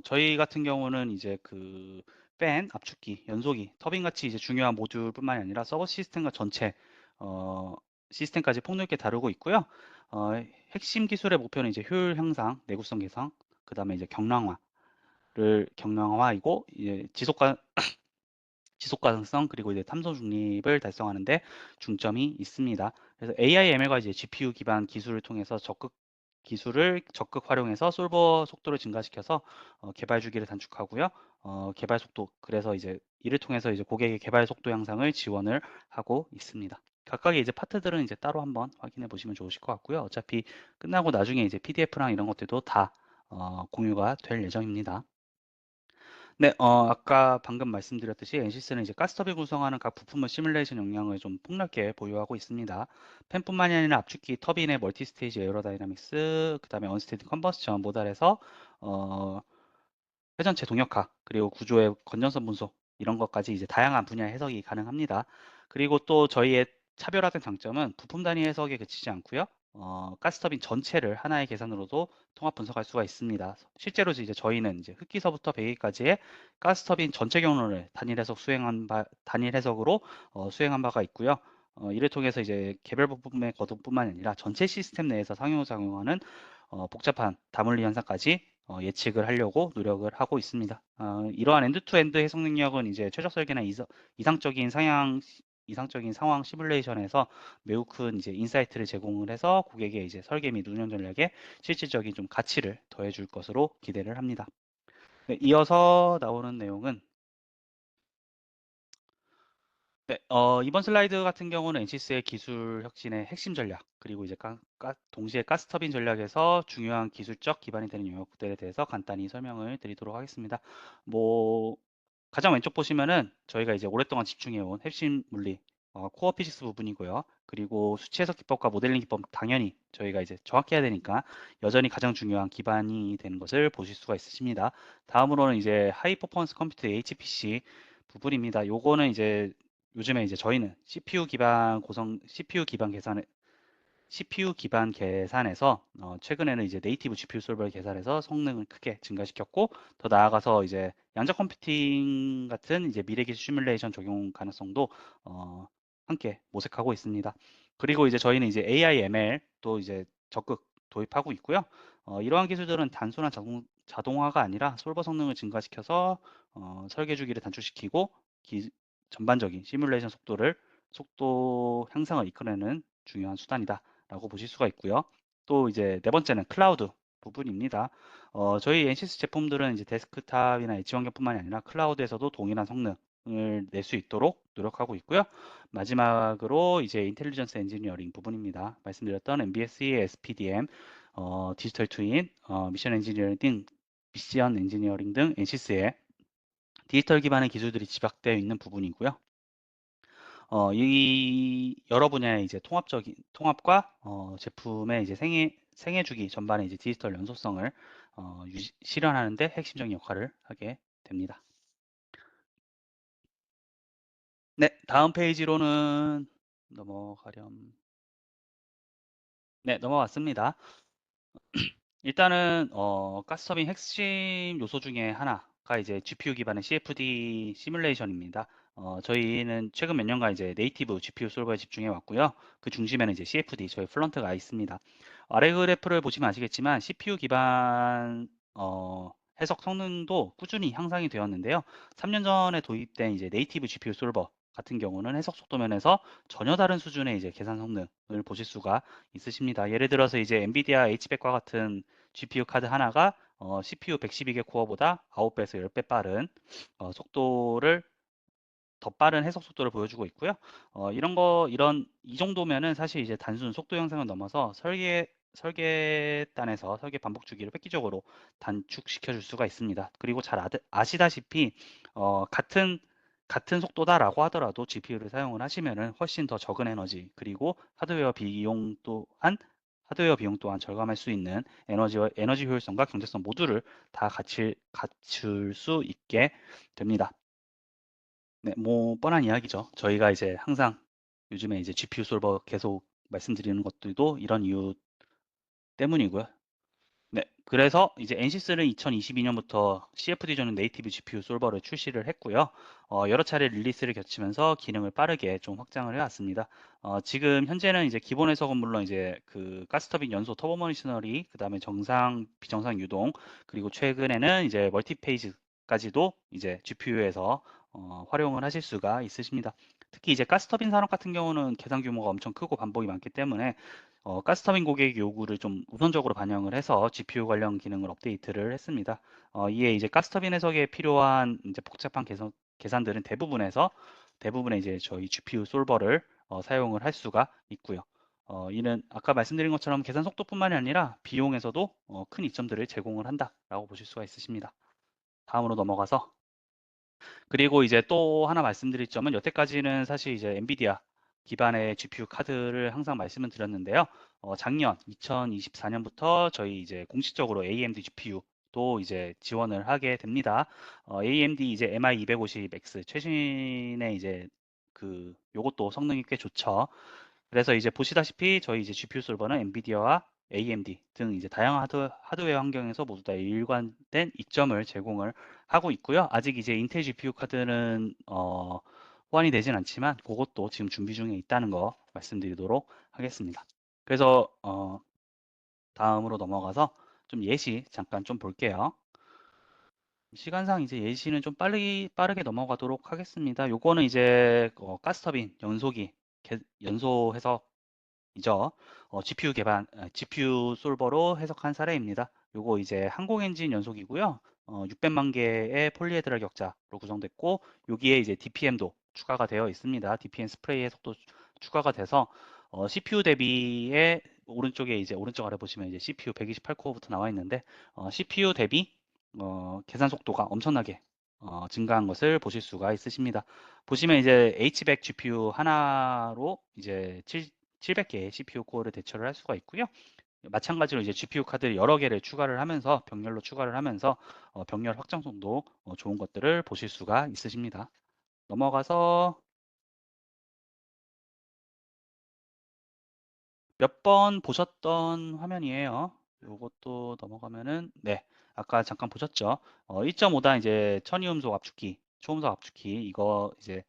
저희 같은 경우는 이제 그 팬, 압축기, 연소기, 터빈 같이 이제 중요한 모듈뿐만이 아니라 서버 시스템과 전체 어, 시스템까지 폭넓게 다루고 있고요. 어, 핵심 기술의 목표는 이제 효율 향상, 내구성 개선, 그다음에 이제 경량화이고 이제 지속 가능성 그리고 이제 탐소 중립을 달성하는데 중점이 있습니다. 그래서 AI, ML과 이제 GPU 기반 기술을 통해서 기술을 적극 활용해서 솔버 속도를 증가시켜서 개발 주기를 단축하고요. 개발 속도 그래서 이제 이를 통해서 이제 고객의 개발 속도 향상을 지원을 하고 있습니다. 각각의 이제 파트들은 이제 따로 한번 확인해 보시면 좋으실 것 같고요. 어차피 끝나고 나중에 이제 PDF랑 이런 것들도 다 공유가 될 예정입니다. 네, 아까 방금 말씀드렸듯이 엔시스는 이제 가스터빈 구성하는 각 부품의 시뮬레이션 역량을 좀 폭넓게 보유하고 있습니다. 팬뿐만이 아니라 압축기, 터빈의 멀티 스테이지 에어로다이나믹스, 그다음에 언스테디 컨버스션 모달에서 어, 회전체 동력화, 그리고 구조의 건전성 분석 이런 것까지 이제 다양한 분야의 해석이 가능합니다. 그리고 또 저희의 차별화된 장점은 부품 단위 해석에 그치지 않고요. 가스터빈 전체를 하나의 계산으로도 통합 분석할 수가 있습니다. 실제로 이제 저희는 이제 흡기서부터 배기까지의 가스터빈 전체 경로를 단일 해석으로 수행한 바가 있고요. 이를 통해서 이제 개별 부품의 거동뿐만 아니라 전체 시스템 내에서 상호작용하는 복잡한 다물리 현상까지 예측을 하려고 노력을 하고 있습니다. 이러한 엔드투엔드 해석 능력은 이제 최적 설계나 이상적인 이상적인 상황 시뮬레이션에서 매우 큰 이제 인사이트를 제공을 해서 고객의 이제 설계 및 운영 전략에 실질적인 좀 가치를 더해줄 것으로 기대를 합니다. 네, 이어서 나오는 내용은 네, 이번 슬라이드 같은 경우는 엔시스의 기술 혁신의 핵심 전략, 그리고 이제 동시에 가스터빈 전략에서 중요한 기술적 기반이 되는 영역들에 대해서 간단히 설명을 드리도록 하겠습니다. 뭐, 가장 왼쪽 보시면은 저희가 이제 오랫동안 집중해온 핵심 물리, 코어 피직스 부분이고요. 그리고 수치 해석 기법과 모델링 기법 당연히 저희가 이제 정확히 해야 되니까 여전히 가장 중요한 기반이 되는 것을 보실 수가 있으십니다. 다음으로는 이제 하이 퍼포먼스 컴퓨터 HPC 부분입니다. 요거는 이제 요즘에 이제 저희는 CPU 기반 계산에서 최근에는 이제 네이티브 GPU 솔버를 계산해서 성능을 크게 증가시켰고 더 나아가서 이제 양자 컴퓨팅 같은 이제 미래 기술 시뮬레이션 적용 가능성도 어, 함께 모색하고 있습니다. 그리고 이제 저희는 이제 AI, ML도 이제 적극 도입하고 있고요. 이러한 기술들은 단순한 자동화가 아니라 솔버 성능을 증가시켜서 설계 주기를 단축시키고 전반적인 시뮬레이션 속도 향상을 이끌어내는 중요한 수단이다라고 보실 수가 있고요. 또 이제 네 번째는 클라우드 부분입니다. 저희 엔시스 제품들은 이제 데스크탑이나 엣지 환경뿐만이 아니라 클라우드에서도 동일한 성능을 낼 수 있도록 노력하고 있고요. 마지막으로 이제 인텔리전스 엔지니어링 부분입니다. 말씀드렸던 MBSE, SPDM, 디지털 트윈, 미션 엔지니어링 등 엔시스의 디지털 기반의 기술들이 집약되어 있는 부분이고요. 이 여러 분야의 이제 통합과 제품의 이제 생애 주기 전반의 이제 디지털 연속성을 실현하는 데 핵심적인 역할을 하게 됩니다. 네, 다음 페이지로는 넘어가렴. 네, 넘어왔습니다. 일단은 가스터빈 핵심 요소 중에 하나가 이제 GPU 기반의 CFD 시뮬레이션입니다. 저희는 최근 몇 년간 이제 네이티브 GPU 솔버에 집중해 왔고요. 그 중심에는 이제 CFD 저희 플런트가 있습니다. 아래 그래프를 보시면 아시겠지만 CPU 기반 해석 성능도 꾸준히 향상이 되었는데요. 3년 전에 도입된 이제 네이티브 GPU 솔버 같은 경우는 해석 속도 면에서 전혀 다른 수준의 이제 계산 성능을 보실 수가 있으십니다. 예를 들어서 이제 엔비디아 H백과 같은 GPU 카드 하나가 CPU 112개 코어보다 9배에서 10배 빠른 속도를 더 빠른 해석 속도를 보여주고 있고요. 이 정도면은 사실 이제 단순 속도 향상을 넘어서 설계단에서 설계 반복 주기를 획기적으로 단축시켜 줄 수가 있습니다. 그리고 잘 아시다시피 같은 속도다라고 하더라도 GPU를 사용을 하시면은 훨씬 더 적은 에너지 그리고 하드웨어 비용 또한 절감할 수 있는 에너지 효율성과 경제성 모두를 다 갖출 수 있게 됩니다. 네, 뭐 뻔한 이야기죠. 저희가 이제 항상 요즘에 이제 GPU 솔버 계속 말씀드리는 것들도 이런 이유 때문이고요. 네, 그래서 이제 엔시스는 2022년부터 CFD 전용 네이티브 GPU 솔버를 출시를 했고요. 여러 차례 릴리스를 거치면서 기능을 빠르게 좀 확장을 해왔습니다. 지금 현재는 이제 기본 해석은 물론 이제 그 가스터빈 연소 터보 머니셔너리, 그 다음에 정상, 비정상 유동, 그리고 최근에는 이제 멀티페이지까지도 이제 GPU에서 활용을 하실 수가 있으십니다. 특히 이제 가스터빈 산업 같은 경우는 계산 규모가 엄청 크고 반복이 많기 때문에 가스터빈 고객 요구를 좀 우선적으로 반영을 해서 GPU 관련 기능을 업데이트를 했습니다. 이에 이제 가스터빈 해석에 필요한 이제 복잡한 계산들은 대부분의 이제 저희 GPU 솔버를 사용을 할 수가 있고요. 이는 아까 말씀드린 것처럼 계산 속도뿐만이 아니라 비용에서도 큰 이점들을 제공을 한다라고 보실 수가 있으십니다. 다음으로 넘어가서 그리고 이제 또 하나 말씀드릴 점은 여태까지는 사실 이제 엔비디아 기반의 GPU 카드를 항상 말씀을 드렸는데요. 작년 2024년부터 저희 이제 공식적으로 AMD GPU도 이제 지원을 하게 됩니다. AMD 이제 MI250X 최신의 이제 요것도 성능이 꽤 좋죠. 그래서 이제 보시다시피 저희 이제 GPU 솔버는 엔비디아와 AMD 등 이제 다양한 하드웨어 환경에서 모두 다 일관된 이점을 제공을 하고 있고요. 아직 이제 인텔 GPU 카드는 호환이 되진 않지만 그것도 지금 준비 중에 있다는 거 말씀드리도록 하겠습니다. 그래서 다음으로 넘어가서 좀 예시 잠깐 좀 볼게요. 시간상 이제 예시는 좀 빠르게 넘어가도록 하겠습니다. 요거는 이제 가스터빈 연소 해석이죠. GPU 솔버로 해석한 사례입니다. 요거 이제 항공 엔진 연속이고요. 600만 개의 폴리헤드랄 격자로 구성됐고 여기에 이제 DPM도 추가가 되어 있습니다. DPM 스프레이 해석도 추가가 돼서 CPU 대비에 오른쪽에 이제 오른쪽 아래 보시면 이제 CPU 128코어부터 나와 있는데 CPU 대비 계산 속도가 엄청나게 증가한 것을 보실 수가 있으십니다. 보시면 이제 H100 GPU 하나로 이제 700개의 CPU 코어를 대처를 할 수가 있고요. 마찬가지로 이제 GPU 카드를 여러 개를 추가를 하면서 병렬로 추가를 하면서 병렬 확장성도 좋은 것들을 보실 수가 있으십니다. 넘어가서 몇 번 보셨던 화면이에요. 요것도 넘어가면은 네, 아까 잠깐 보셨죠? 1.5단 이제 천이음속 압축기, 초음속 압축기 이거 이제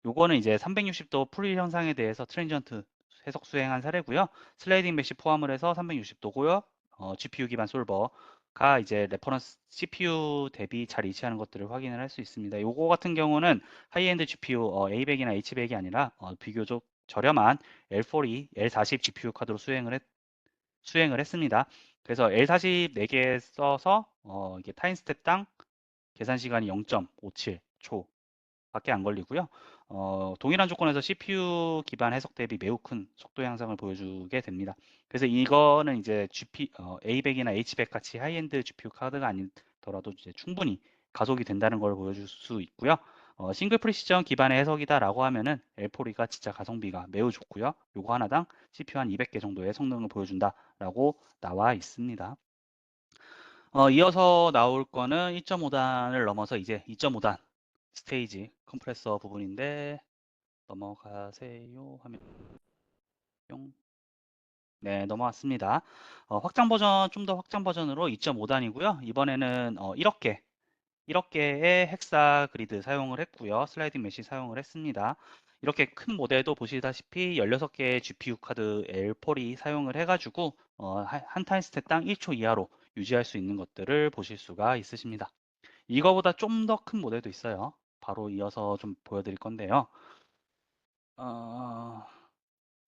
요거는 이제 360도 풀일 현상에 대해서 트랜지언트 해석 수행한 사례고요. 슬라이딩 메시 포함을 해서 360도고요. GPU 기반 솔버가 이제 레퍼런스 CPU 대비 잘 일치하는 것들을 확인을 할 수 있습니다. 요거 같은 경우는 하이엔드 GPU A100이나 H100이 아니라 비교적 저렴한 L40, L40 GPU 카드로 수행을 했습니다. 그래서 L40 4개 써서 이게 타임 스텝당 계산 시간이 0.57초 밖에 안 걸리고요. 동일한 조건에서 CPU 기반 해석 대비 매우 큰 속도 향상을 보여주게 됩니다. 그래서 이거는 이제 A100이나 H100 같이 하이엔드 GPU 카드가 아니더라도 이제 충분히 가속이 된다는 걸 보여줄 수 있고요. 싱글 프리시전 기반의 해석이다라고 하면은 L4가 진짜 가성비가 매우 좋고요. 요거 하나당 CPU 한 200개 정도의 성능을 보여준다라고 나와 있습니다. 이어서 나올 거는 1.5단을 넘어서 이제 2.5단 스테이지 컴프레서 부분인데 넘어가세요 하면 뿅. 네, 넘어왔습니다. 좀 더 확장 버전으로 2.5단이고요. 이번에는 1억 개의 헥사 그리드 사용을 했고요. 슬라이딩 메시 사용을 했습니다. 이렇게 큰 모델도 보시다시피 16개의 GPU 카드 L4이 사용을 해가지고 한 타임 스택당 1초 이하로 유지할 수 있는 것들을 보실 수가 있으십니다. 이거보다 좀 더 큰 모델도 있어요. 바로 이어서 좀 보여드릴 건데요. 어,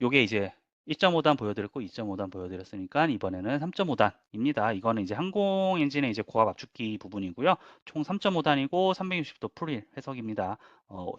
요게 이제 1.5단 보여드렸고 2.5단 보여드렸으니까 이번에는 3.5단입니다. 이거는 이제 항공 엔진의 이제 고압 압축기 부분이고요. 총 3.5단이고 360도 풀일 해석입니다.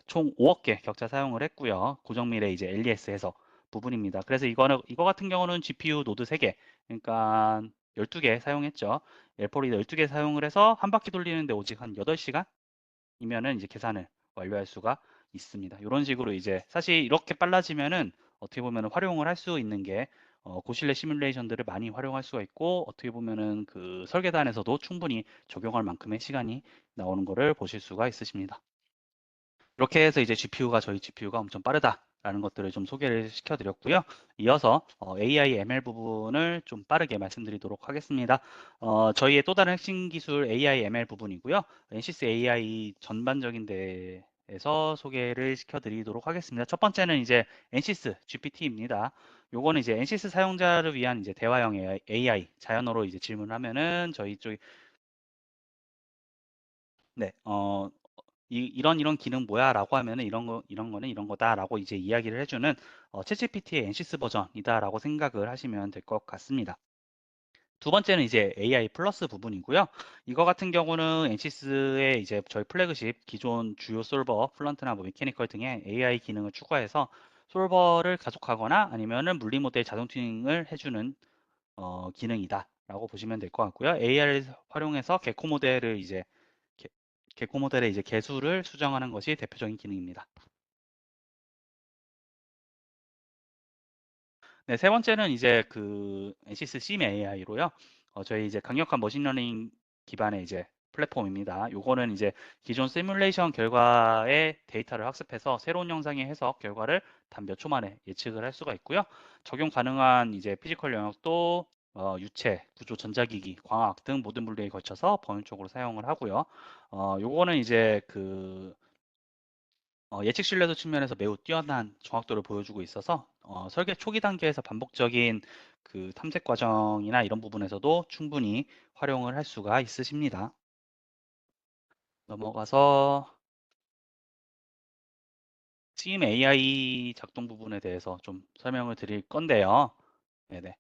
총 5억 개 격자 사용을 했고요. 고정밀의 이제 LES 해석 부분입니다. 그래서 이거 같은 경우는 GPU 노드 3개, 그러니까 12개 사용했죠. L4이 12개 사용을 해서 한 바퀴 돌리는데 오직 한 8시간이면은 이제 계산을 완료할 수가 있습니다. 이런 식으로 이제 사실 이렇게 빨라지면은 어떻게 보면 활용을 할 수 있는 게 고실내 시뮬레이션들을 많이 활용할 수가 있고, 어떻게 보면은 그 설계단에서도 충분히 적용할 만큼의 시간이 나오는 것을 보실 수가 있으십니다. 이렇게 해서 이제 저희 GPU가 엄청 빠르다라는 것들을 좀 소개를 시켜드렸고요. 이어서 AI ML 부분을 좀 빠르게 말씀드리도록 하겠습니다. 저희의 또 다른 핵심 기술 AI ML 부분이고요. NCS AI 전반적인 데에서 소개를 시켜드리도록 하겠습니다. 첫 번째는 이제 NCS GPT입니다. 요거는 이제 NCS 사용자를 위한 이제 대화형 AI, 자연어로 이제 질문하면은 저희 쪽이 네, 이런 기능 뭐야? 라고 하면은 이런 거는 이런 거다라고 이제 이야기를 해주는 챗GPT의 NCS 버전이다라고 생각을 하시면 될 것 같습니다. 두 번째는 이제 AI 플러스 부분이고요. 이거 같은 경우는 NCS의 이제 저희 플래그십 기존 주요 솔버, 플런트나 뭐 메케니컬 등의 AI 기능을 추가해서 솔버를 가속하거나 아니면은 물리 모델 자동 튜닝을 해주는 기능이다라고 보시면 될 것 같고요. AI를 활용해서 개- 개코 모델의 이제 개수를 수정하는 것이 대표적인 기능입니다. 네, 세 번째는 이제 그 NCS 심 AI로요. 저희 이제 강력한 머신러닝 기반의 이제 플랫폼입니다. 요거는 이제 기존 시뮬레이션 결과의 데이터를 학습해서 새로운 영상의 해석 결과를 단 몇 초 만에 예측을 할 수가 있고요. 적용 가능한 이제 피지컬 영역도 유체, 구조, 전자기기, 광학 등 모든 분류에 걸쳐서 범위적으로 사용을 하고요. 요거는 이제 그 예측 신뢰도 측면에서 매우 뛰어난 정확도를 보여주고 있어서 설계 초기 단계에서 반복적인 그 탐색 과정이나 이런 부분에서도 충분히 활용을 할 수가 있으십니다. 넘어가서 심 AI 작동 부분에 대해서 좀 설명을 드릴 건데요. 네네.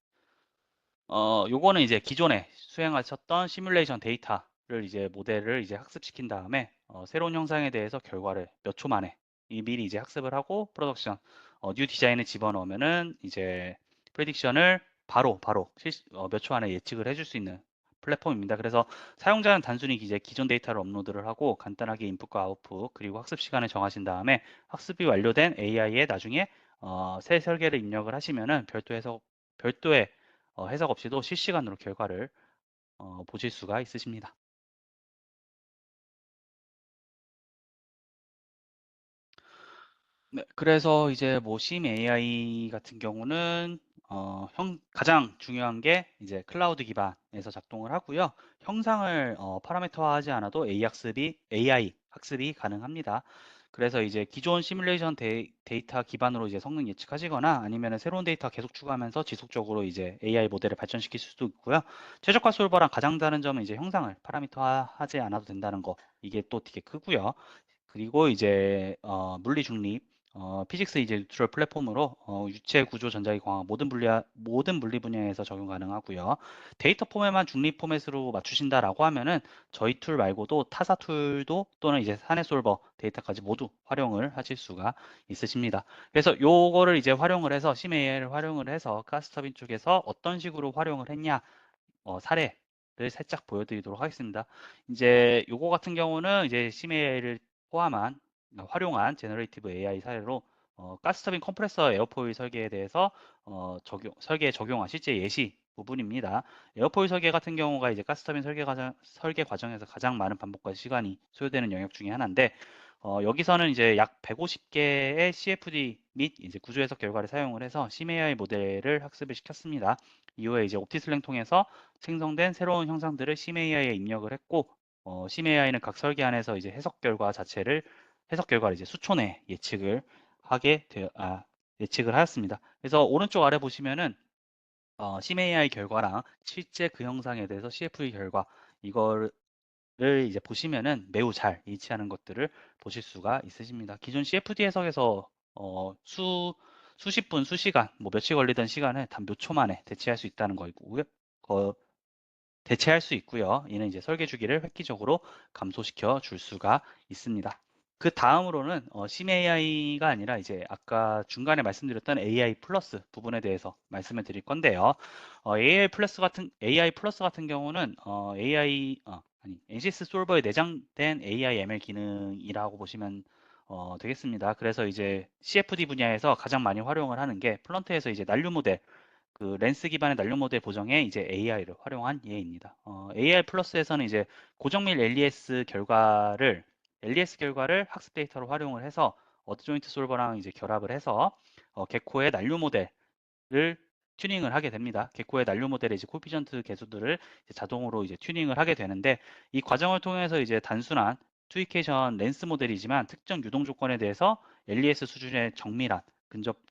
요거는 이제 기존에 수행하셨던 시뮬레이션 데이터를 이제 모델을 이제 학습시킨 다음에 새로운 형상에 대해서 결과를 몇 초 만에 미리 이제 학습을 하고 프로덕션 뉴 디자인을 집어넣으면은 이제 프레딕션을 바로 몇 초 안에 예측을 해줄 수 있는 플랫폼입니다. 그래서 사용자는 단순히 이제 기존 데이터를 업로드를 하고 간단하게 인풋과 아웃풋 그리고 학습 시간을 정하신 다음에 학습이 완료된 AI에 나중에 새 설계를 입력을 하시면은 별도의 해석 없이도 실시간으로 결과를 보실 수가 있으십니다. 네, 그래서 이제 뭐 심 AI 같은 경우는 가장 중요한 게 이제 클라우드 기반에서 작동을 하고요. 형상을 파라미터화하지 않아도 AI 학습이 가능합니다. 그래서 이제 기존 시뮬레이션 데이터 기반으로 이제 성능 예측하시거나 아니면 새로운 데이터 계속 추가하면서 지속적으로 이제 AI 모델을 발전시킬 수도 있고요. 최적화 솔버랑 가장 다른 점은 이제 형상을 파라미터화하지 않아도 된다는 거. 이게 또 되게 크고요. 그리고 이제 물리 중립, 피직스 이제 뉴트럴 플랫폼으로 유체 구조 전자기 광학 모든 물리 분야에서 적용 가능하고요. 데이터 포맷만 중립 포맷으로 맞추신다라고 하면은 저희 툴 말고도 타사 툴도 또는 이제 사내 솔버 데이터까지 모두 활용을 하실 수가 있으십니다. 그래서 요거를 이제 활용을 해서 심 AI를 활용을 해서 가스터빈 쪽에서 어떤 식으로 활용을 했냐 사례를 살짝 보여드리도록 하겠습니다. 이제 요거 같은 경우는 이제 심 AI를 포함한 활용한 제너레이티브 AI 사례로 가스터빈 컴프레서 에어포일 설계에 대해서 설계에 적용한 실제 예시 부분입니다. 에어포일 설계 같은 경우가 이제 가스터빈 설계 과정에서 가장 많은 반복과 시간이 소요되는 영역 중에 하나인데 여기서는 이제 약 150개의 CFD 및 이제 구조 해석 결과를 사용을 해서 심 AI 모델을 학습을 시켰습니다. 이후에 이제 옵티슬랭 통해서 생성된 새로운 형상들을 심 AI에 입력을 했고 심 AI는 각 설계 안에서 이제 해석 결과를 이제 수초 내 예측을 하였습니다. 그래서 오른쪽 아래 보시면은 심 AI 결과랑 실제 그 형상에 대해서 CFD 결과 이거를 이제 보시면은 매우 잘 일치하는 것들을 보실 수가 있으십니다. 기존 CFD 해석에서 수십 분, 수시간, 뭐 며칠 걸리던 시간을 단 몇 초 만에 대체할 수 있다는 거고요. 대체할 수 있고요. 이는 이제 설계 주기를 획기적으로 감소시켜 줄 수가 있습니다. 그 다음으로는 심AI가 아니라 이제 아까 중간에 말씀드렸던 AI 플러스 부분에 대해서 말씀을 드릴 건데요. AI 플러스 같은 경우는 아니 NCS 솔버에 내장된 AI ML 기능이라고 보시면 되겠습니다. 그래서 이제 CFD 분야에서 가장 많이 활용을 하는 게 플런트에서 이제 난류 모델 그 렌스 기반의 난류 모델 보정에 이제 AI를 활용한 예입니다. AI 플러스에서는 이제 고정밀 LES 결과를 학습 데이터로 활용을 해서 어드 조인트 솔버랑 이제 결합을 해서 개코의 난류 모델을 튜닝을 하게 됩니다. 개코의 난류 모델의 이제 코피전트 계수들을 이제 자동으로 이제 튜닝을 하게 되는데 이 과정을 통해서 이제 단순한 투이케이션 렌스 모델이지만 특정 유동 조건에 대해서 LES 수준의 정밀한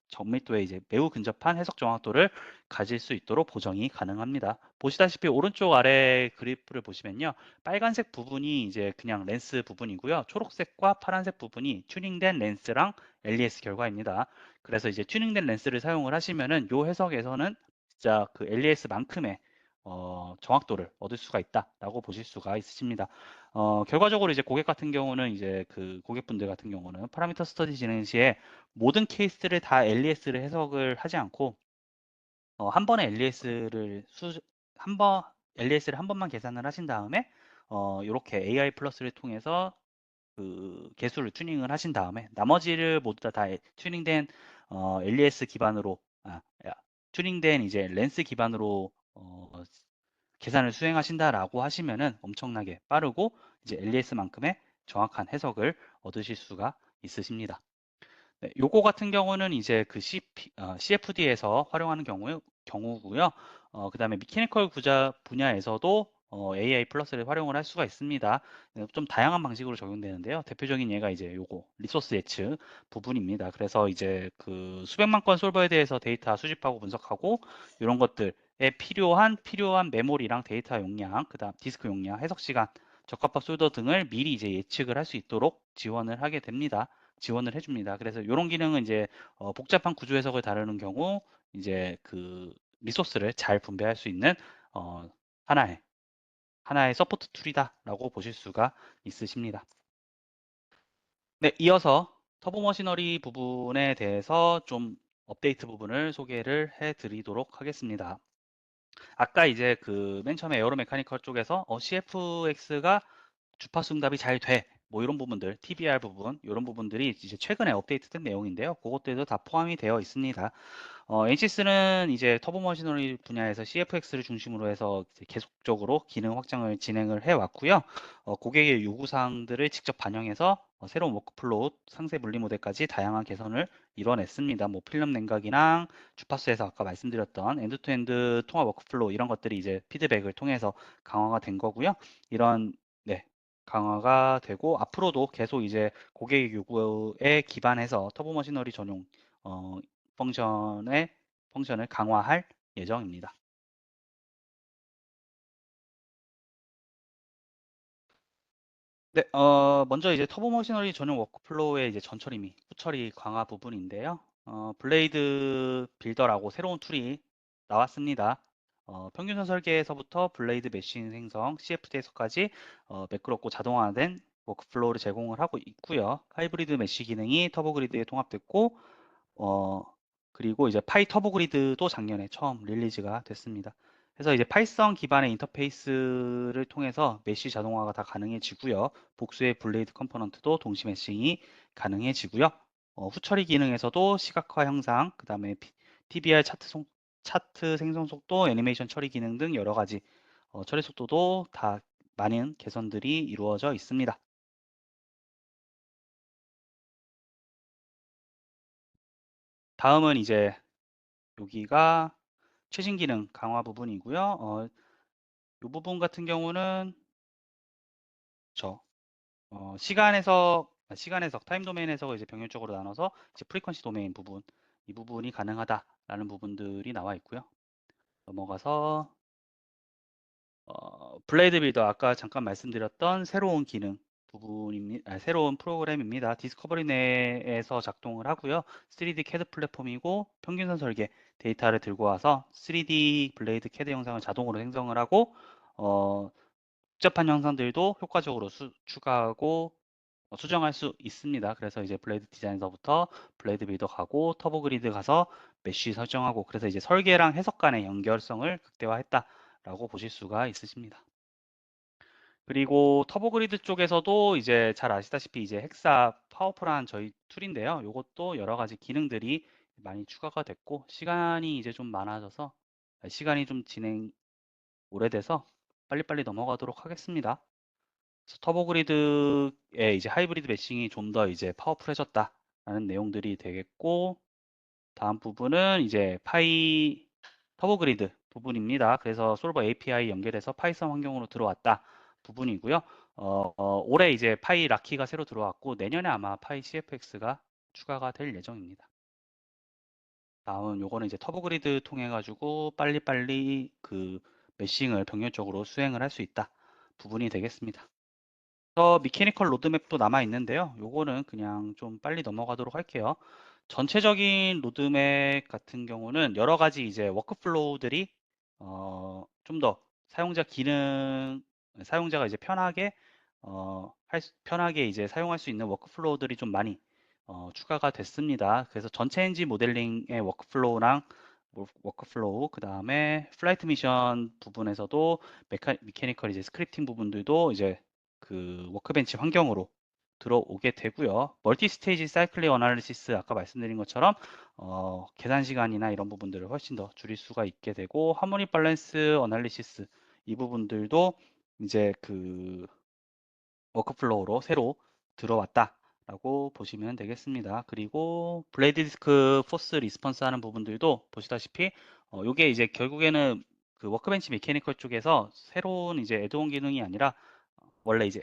정밀도에 이제 매우 근접한 해석 정확도를 가질 수 있도록 보정이 가능합니다. 보시다시피 오른쪽 아래 그래프를 보시면요. 빨간색 부분이 이제 그냥 렌스 부분이고요. 초록색과 파란색 부분이 튜닝된 렌스랑 LES 결과입니다. 그래서 이제 튜닝된 렌스를 사용을 하시면은 요 해석에서는 진짜 그 LES만큼의 정확도를 얻을 수가 있다라고 보실 수가 있으십니다. 결과적으로 이제 고객 같은 경우는 이제 그 고객분들 같은 경우는 파라미터 스터디 진행 시에 모든 케이스를 다 LES를 해석을 하지 않고 한 번에 LES를 한 번만 계산을 하신 다음에 이렇게 AI 플러스를 통해서 그 개수를 튜닝을 하신 다음에 나머지를 모두 다 튜닝된 LES 기반으로 튜닝된 이제 렌스 기반으로 계산을 수행하신다라고 하시면은 엄청나게 빠르고 이제 LES만큼의 정확한 해석을 얻으실 수가 있으십니다. 네, 요거 같은 경우는 이제 그 CFD에서 활용하는 경우고요. 그다음에 미케니컬 구자 분야에서도 AI 플러스를 활용을 할 수가 있습니다. 네, 좀 다양한 방식으로 적용되는데요. 대표적인 예가 이제 요거 리소스 예측 부분입니다. 그래서 이제 그 수백만 건 솔버에 대해서 데이터 수집하고 분석하고 이런 것들에 필요한 메모리랑 데이터 용량, 그다음 디스크 용량, 해석 시간, 적합한 솔더 등을 미리 이제 예측을 할 수 있도록 지원을 해줍니다. 그래서 이런 기능은 이제 복잡한 구조 해석을 다루는 경우 이제 그 리소스를 잘 분배할 수 있는 어, 하나의 서포트 툴이다라고 보실 수가 있으십니다. 네, 이어서 터보 머시너리 부분에 대해서 좀 업데이트 부분을 소개를 해드리도록 하겠습니다. 아까 이제 그 맨 처음에 에어로 메카니컬 쪽에서 CFX가 주파수 응답이 잘 돼. 뭐 이런 부분들, TBR 부분, 이런 부분들이 이제 최근에 업데이트된 내용인데요. 그것들도 다 포함이 되어 있습니다. NCS는 이제 터보 머시너리 분야에서 CFX를 중심으로 해서 이제 계속적으로 기능 확장을 진행을 해 왔고요. 고객의 요구사항들을 직접 반영해서 새로운 워크플로우, 상세 분리 모델까지 다양한 개선을 이뤄냈습니다. 뭐 필름 냉각이랑 주파수에서 아까 말씀드렸던 엔드투엔드 통합 워크플로우 이런 것들이 이제 피드백을 통해서 강화가 된 거고요. 이런 네, 강화가 되고 앞으로도 계속 이제 고객의 요구에 기반해서 터보 머시너리 전용 어, 펑션을 강화할 예정입니다. 네, 먼저 이제 터보 머시너리 전용 워크플로우의 이제 전처리 후처리 강화 부분인데요. 블레이드 빌더라고 새로운 툴이 나왔습니다. 평균선 설계에서부터 블레이드 메쉬 생성, CFD에서까지 매끄럽고 자동화된 워크플로우를 제공을 하고 있고요. 하이브리드 메쉬 기능이 터보 그리드에 통합됐고, 어, 그리고 이제 파이 터보 그리드도 작년에 처음 릴리즈가 됐습니다. 그래서 이제 파이썬 기반의 인터페이스를 통해서 메쉬 자동화가 다 가능해지고요. 복수의 블레이드 컴포넌트도 동시 메싱이 가능해지고요. 후처리 기능에서도 시각화 형상, 그 다음에 TBR 차트 생성 속도, 애니메이션 처리 기능 등 여러 가지 처리 속도도 다 많은 개선들이 이루어져 있습니다. 다음은 이제 여기가 최신 기능 강화 부분이고요. 이 부분 같은 경우는 저 시간에서 타임 도메인에서 이제 병렬적으로 나눠서 이제 프리퀀시 도메인 부분 이 부분이 가능하다라는 부분들이 나와 있고요. 넘어가서 블레이드 빌더 아까 잠깐 말씀드렸던 새로운 기능 부분입니다. 새로운 프로그램입니다. 디스커버리 내에서 작동을 하고요. 3D CAD 플랫폼이고 평균선 설계 데이터를 들고 와서 3D 블레이드 CAD 영상을 자동으로 생성을 하고 복잡한 영상들도 효과적으로 추가하고 수정할 수 있습니다. 그래서 이제 블레이드 디자인서부터 블레이드 빌더 가고 터보 그리드 가서 메쉬 설정하고 그래서 이제 설계랑 해석 간의 연결성을 극대화했다라고 보실 수가 있으십니다. 그리고 터보 그리드 쪽에서도 이제 잘 아시다시피 이제 헥사 파워풀한 저희 툴인데요. 이것도 여러 가지 기능들이 많이 추가가 됐고 시간이 이제 좀 많아져서 시간이 좀 진행 오래돼서 빨리빨리 넘어가도록 하겠습니다. 그래서 터보 그리드의 이제 하이브리드 매싱이 좀 더 이제 파워풀해졌다라는 내용들이 되겠고 다음 부분은 이제 파이 터보 그리드 부분입니다. 그래서 솔버 API 연결해서 파이썬 환경으로 들어왔다 부분이고요. 올해 이제 파이 라키가 새로 들어왔고 내년에 아마 파이 CFX가 추가가 될 예정입니다. 다음은 요거는 이제 터보 그리드 통해 가지고 빨리빨리 그 매싱을 병렬적으로 수행을 할 수 있다 부분이 되겠습니다. 미케니컬 로드맵도 남아 있는데요. 요거는 그냥 좀 빨리 넘어가도록 할게요. 전체적인 로드맵 같은 경우는 여러 가지 이제 워크플로우들이 좀 더 사용자가 이제 편하게 편하게 이제 사용할 수 있는 워크플로우들이 좀 많이 추가가 됐습니다. 그래서 전체 엔진 모델링의 워크플로우 그 다음에 플라이트 미션 부분에서도 미케니컬 이제 스크립팅 부분들도 이제 그 워크벤치 환경으로 들어오게 되고요. 멀티 스테이지 사이클릭 어널리시스 아까 말씀드린 것처럼 계산 시간이나 이런 부분들을 훨씬 더 줄일 수가 있게 되고 하모니 밸런스 어널리시스 이 부분들도 이제 그 워크플로우로 새로 들어왔다라고 보시면 되겠습니다. 그리고 블레이드 디스크 포스 리스폰스 하는 부분들도 보시다시피 요게 이제 결국에는 그 워크벤치 메케니컬 쪽에서 새로운 이제 애드온 기능이 아니라 원래 이제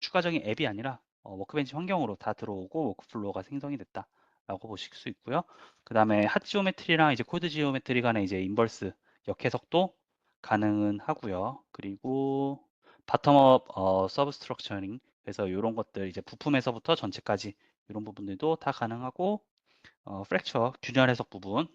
추가적인 앱이 아니라 워크벤치 환경으로 다 들어오고 워크플로우가 생성이 됐다라고 보실 수 있고요. 그 다음에 핫 지오메트리랑 이제 콜드 지오메트리 간의 이제 인버스 역해석도 가능은 하고요. 그리고 바텀업 서브스트럭처링 그래서 이런 것들 이제 부품에서부터 전체까지 이런 부분들도 다 가능하고 프랙처 균열 해석 부분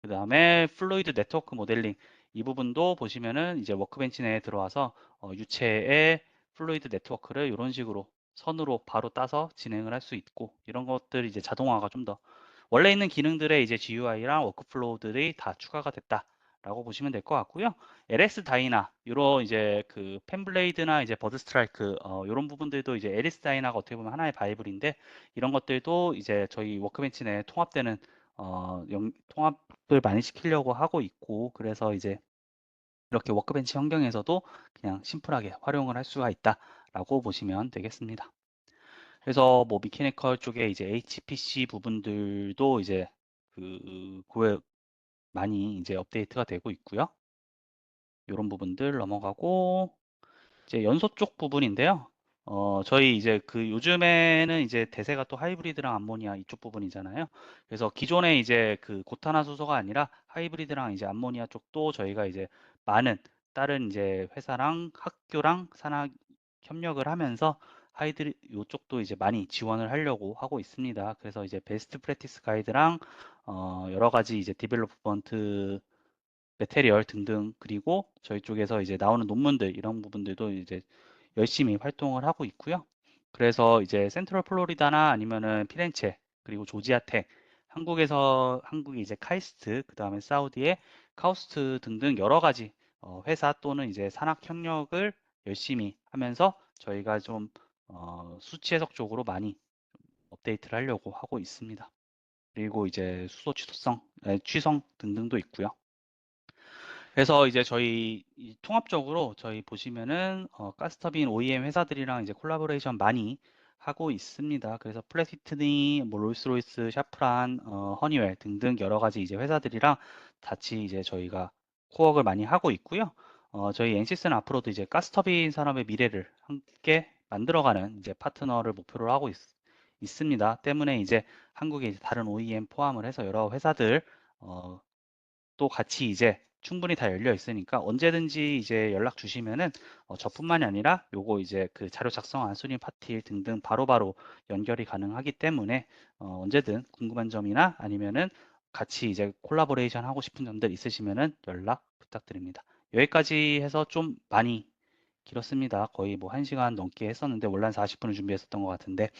그 다음에 플루이드 네트워크 모델링 이 부분도 보시면은 이제 워크벤치 내에 들어와서 유체의 플루이드 네트워크를 이런 식으로 선으로 바로 따서 진행을 할 수 있고 이런 것들이 이제 자동화가 좀 더 원래 있는 기능들의 이제 GUI랑 워크플로우들이 다 추가가 됐다라고 보시면 될 것 같고요. LS 다이나 이런 이제 그 펜블레이드나 이제 버드 스트라이크 이런 부분들도 이제 LS 다이나가 어떻게 보면 하나의 바이블인데 이런 것들도 이제 저희 워크벤치 내에 통합되는 통합을 많이 시키려고 하고 있고 그래서 이제 이렇게 워크벤치 환경에서도 그냥 심플하게 활용을 할 수가 있다라고 보시면 되겠습니다. 그래서 뭐 미케니컬 쪽에 이제 HPC 부분들도 이제 고에 많이 이제 업데이트가 되고 있고요. 이런 부분들 넘어가고 이제 연소 쪽 부분인데요. 저희 이제 그 요즘에는 이제 대세가 또 하이브리드랑 암모니아 이쪽 부분이잖아요. 그래서 기존에 이제 그 고탄화수소가 아니라 하이브리드랑 이제 암모니아 쪽도 저희가 이제 많은 다른 이제 회사랑 학교랑 산학 협력을 하면서 하이드리 요쪽도 이제 많이 지원을 하려고 하고 있습니다. 그래서 이제 베스트 프랙티스 가이드랑 여러 가지 이제 디벨롭먼트 매테리얼 등등 그리고 저희 쪽에서 이제 나오는 논문들 이런 부분들도 이제 열심히 활동을 하고 있고요. 그래서 이제 센트럴 플로리다나 아니면은 피렌체 그리고 조지아텍 한국이 이제 카이스트 그다음에 사우디의 카우스트 등등 여러 가지 회사 또는 이제 산학 협력을 열심히 하면서 저희가 좀 수치 해석 쪽으로 많이 업데이트를 하려고 하고 있습니다. 그리고 이제 수소 취성 등등도 있고요. 그래서 이제 저희 통합적으로 저희 보시면은 가스터빈 OEM 회사들이랑 이제 콜라보레이션 많이 하고 있습니다. 그래서 플래티트니, 뭐 롤스로이스, 샤프란, 허니웰 등등 여러 가지 이제 회사들이랑 같이 이제 저희가 코워크를 많이 하고 있고요. 저희 엔시스는 앞으로도 이제 가스터빈 산업의 미래를 함께 만들어가는 이제 파트너를 목표로 하고 있습니다. 때문에 이제 한국의 이제 다른 OEM 포함을 해서 여러 회사들 어, 또 같이 이제 충분히 다 열려 있으니까 언제든지 이제 연락 주시면은 저뿐만이 아니라 요거 이제 그 자료 작성 안수님 파티 등등 바로바로 연결이 가능하기 때문에 언제든 궁금한 점이나 아니면은 같이 이제 콜라보레이션 하고 싶은 점들 있으시면은 연락 부탁드립니다. 여기까지 해서 좀 많이 길었습니다. 거의 뭐 1시간 넘게 했었는데 원래 한 40분을 준비했었던 것 같은데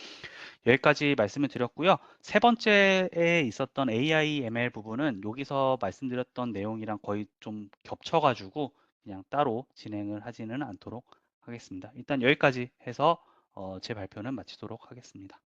여기까지 말씀을 드렸고요. 세 번째에 있었던 AI ML 부분은 여기서 말씀드렸던 내용이랑 거의 좀 겹쳐가지고 그냥 따로 진행을 하지는 않도록 하겠습니다. 일단 여기까지 해서 제 발표는 마치도록 하겠습니다.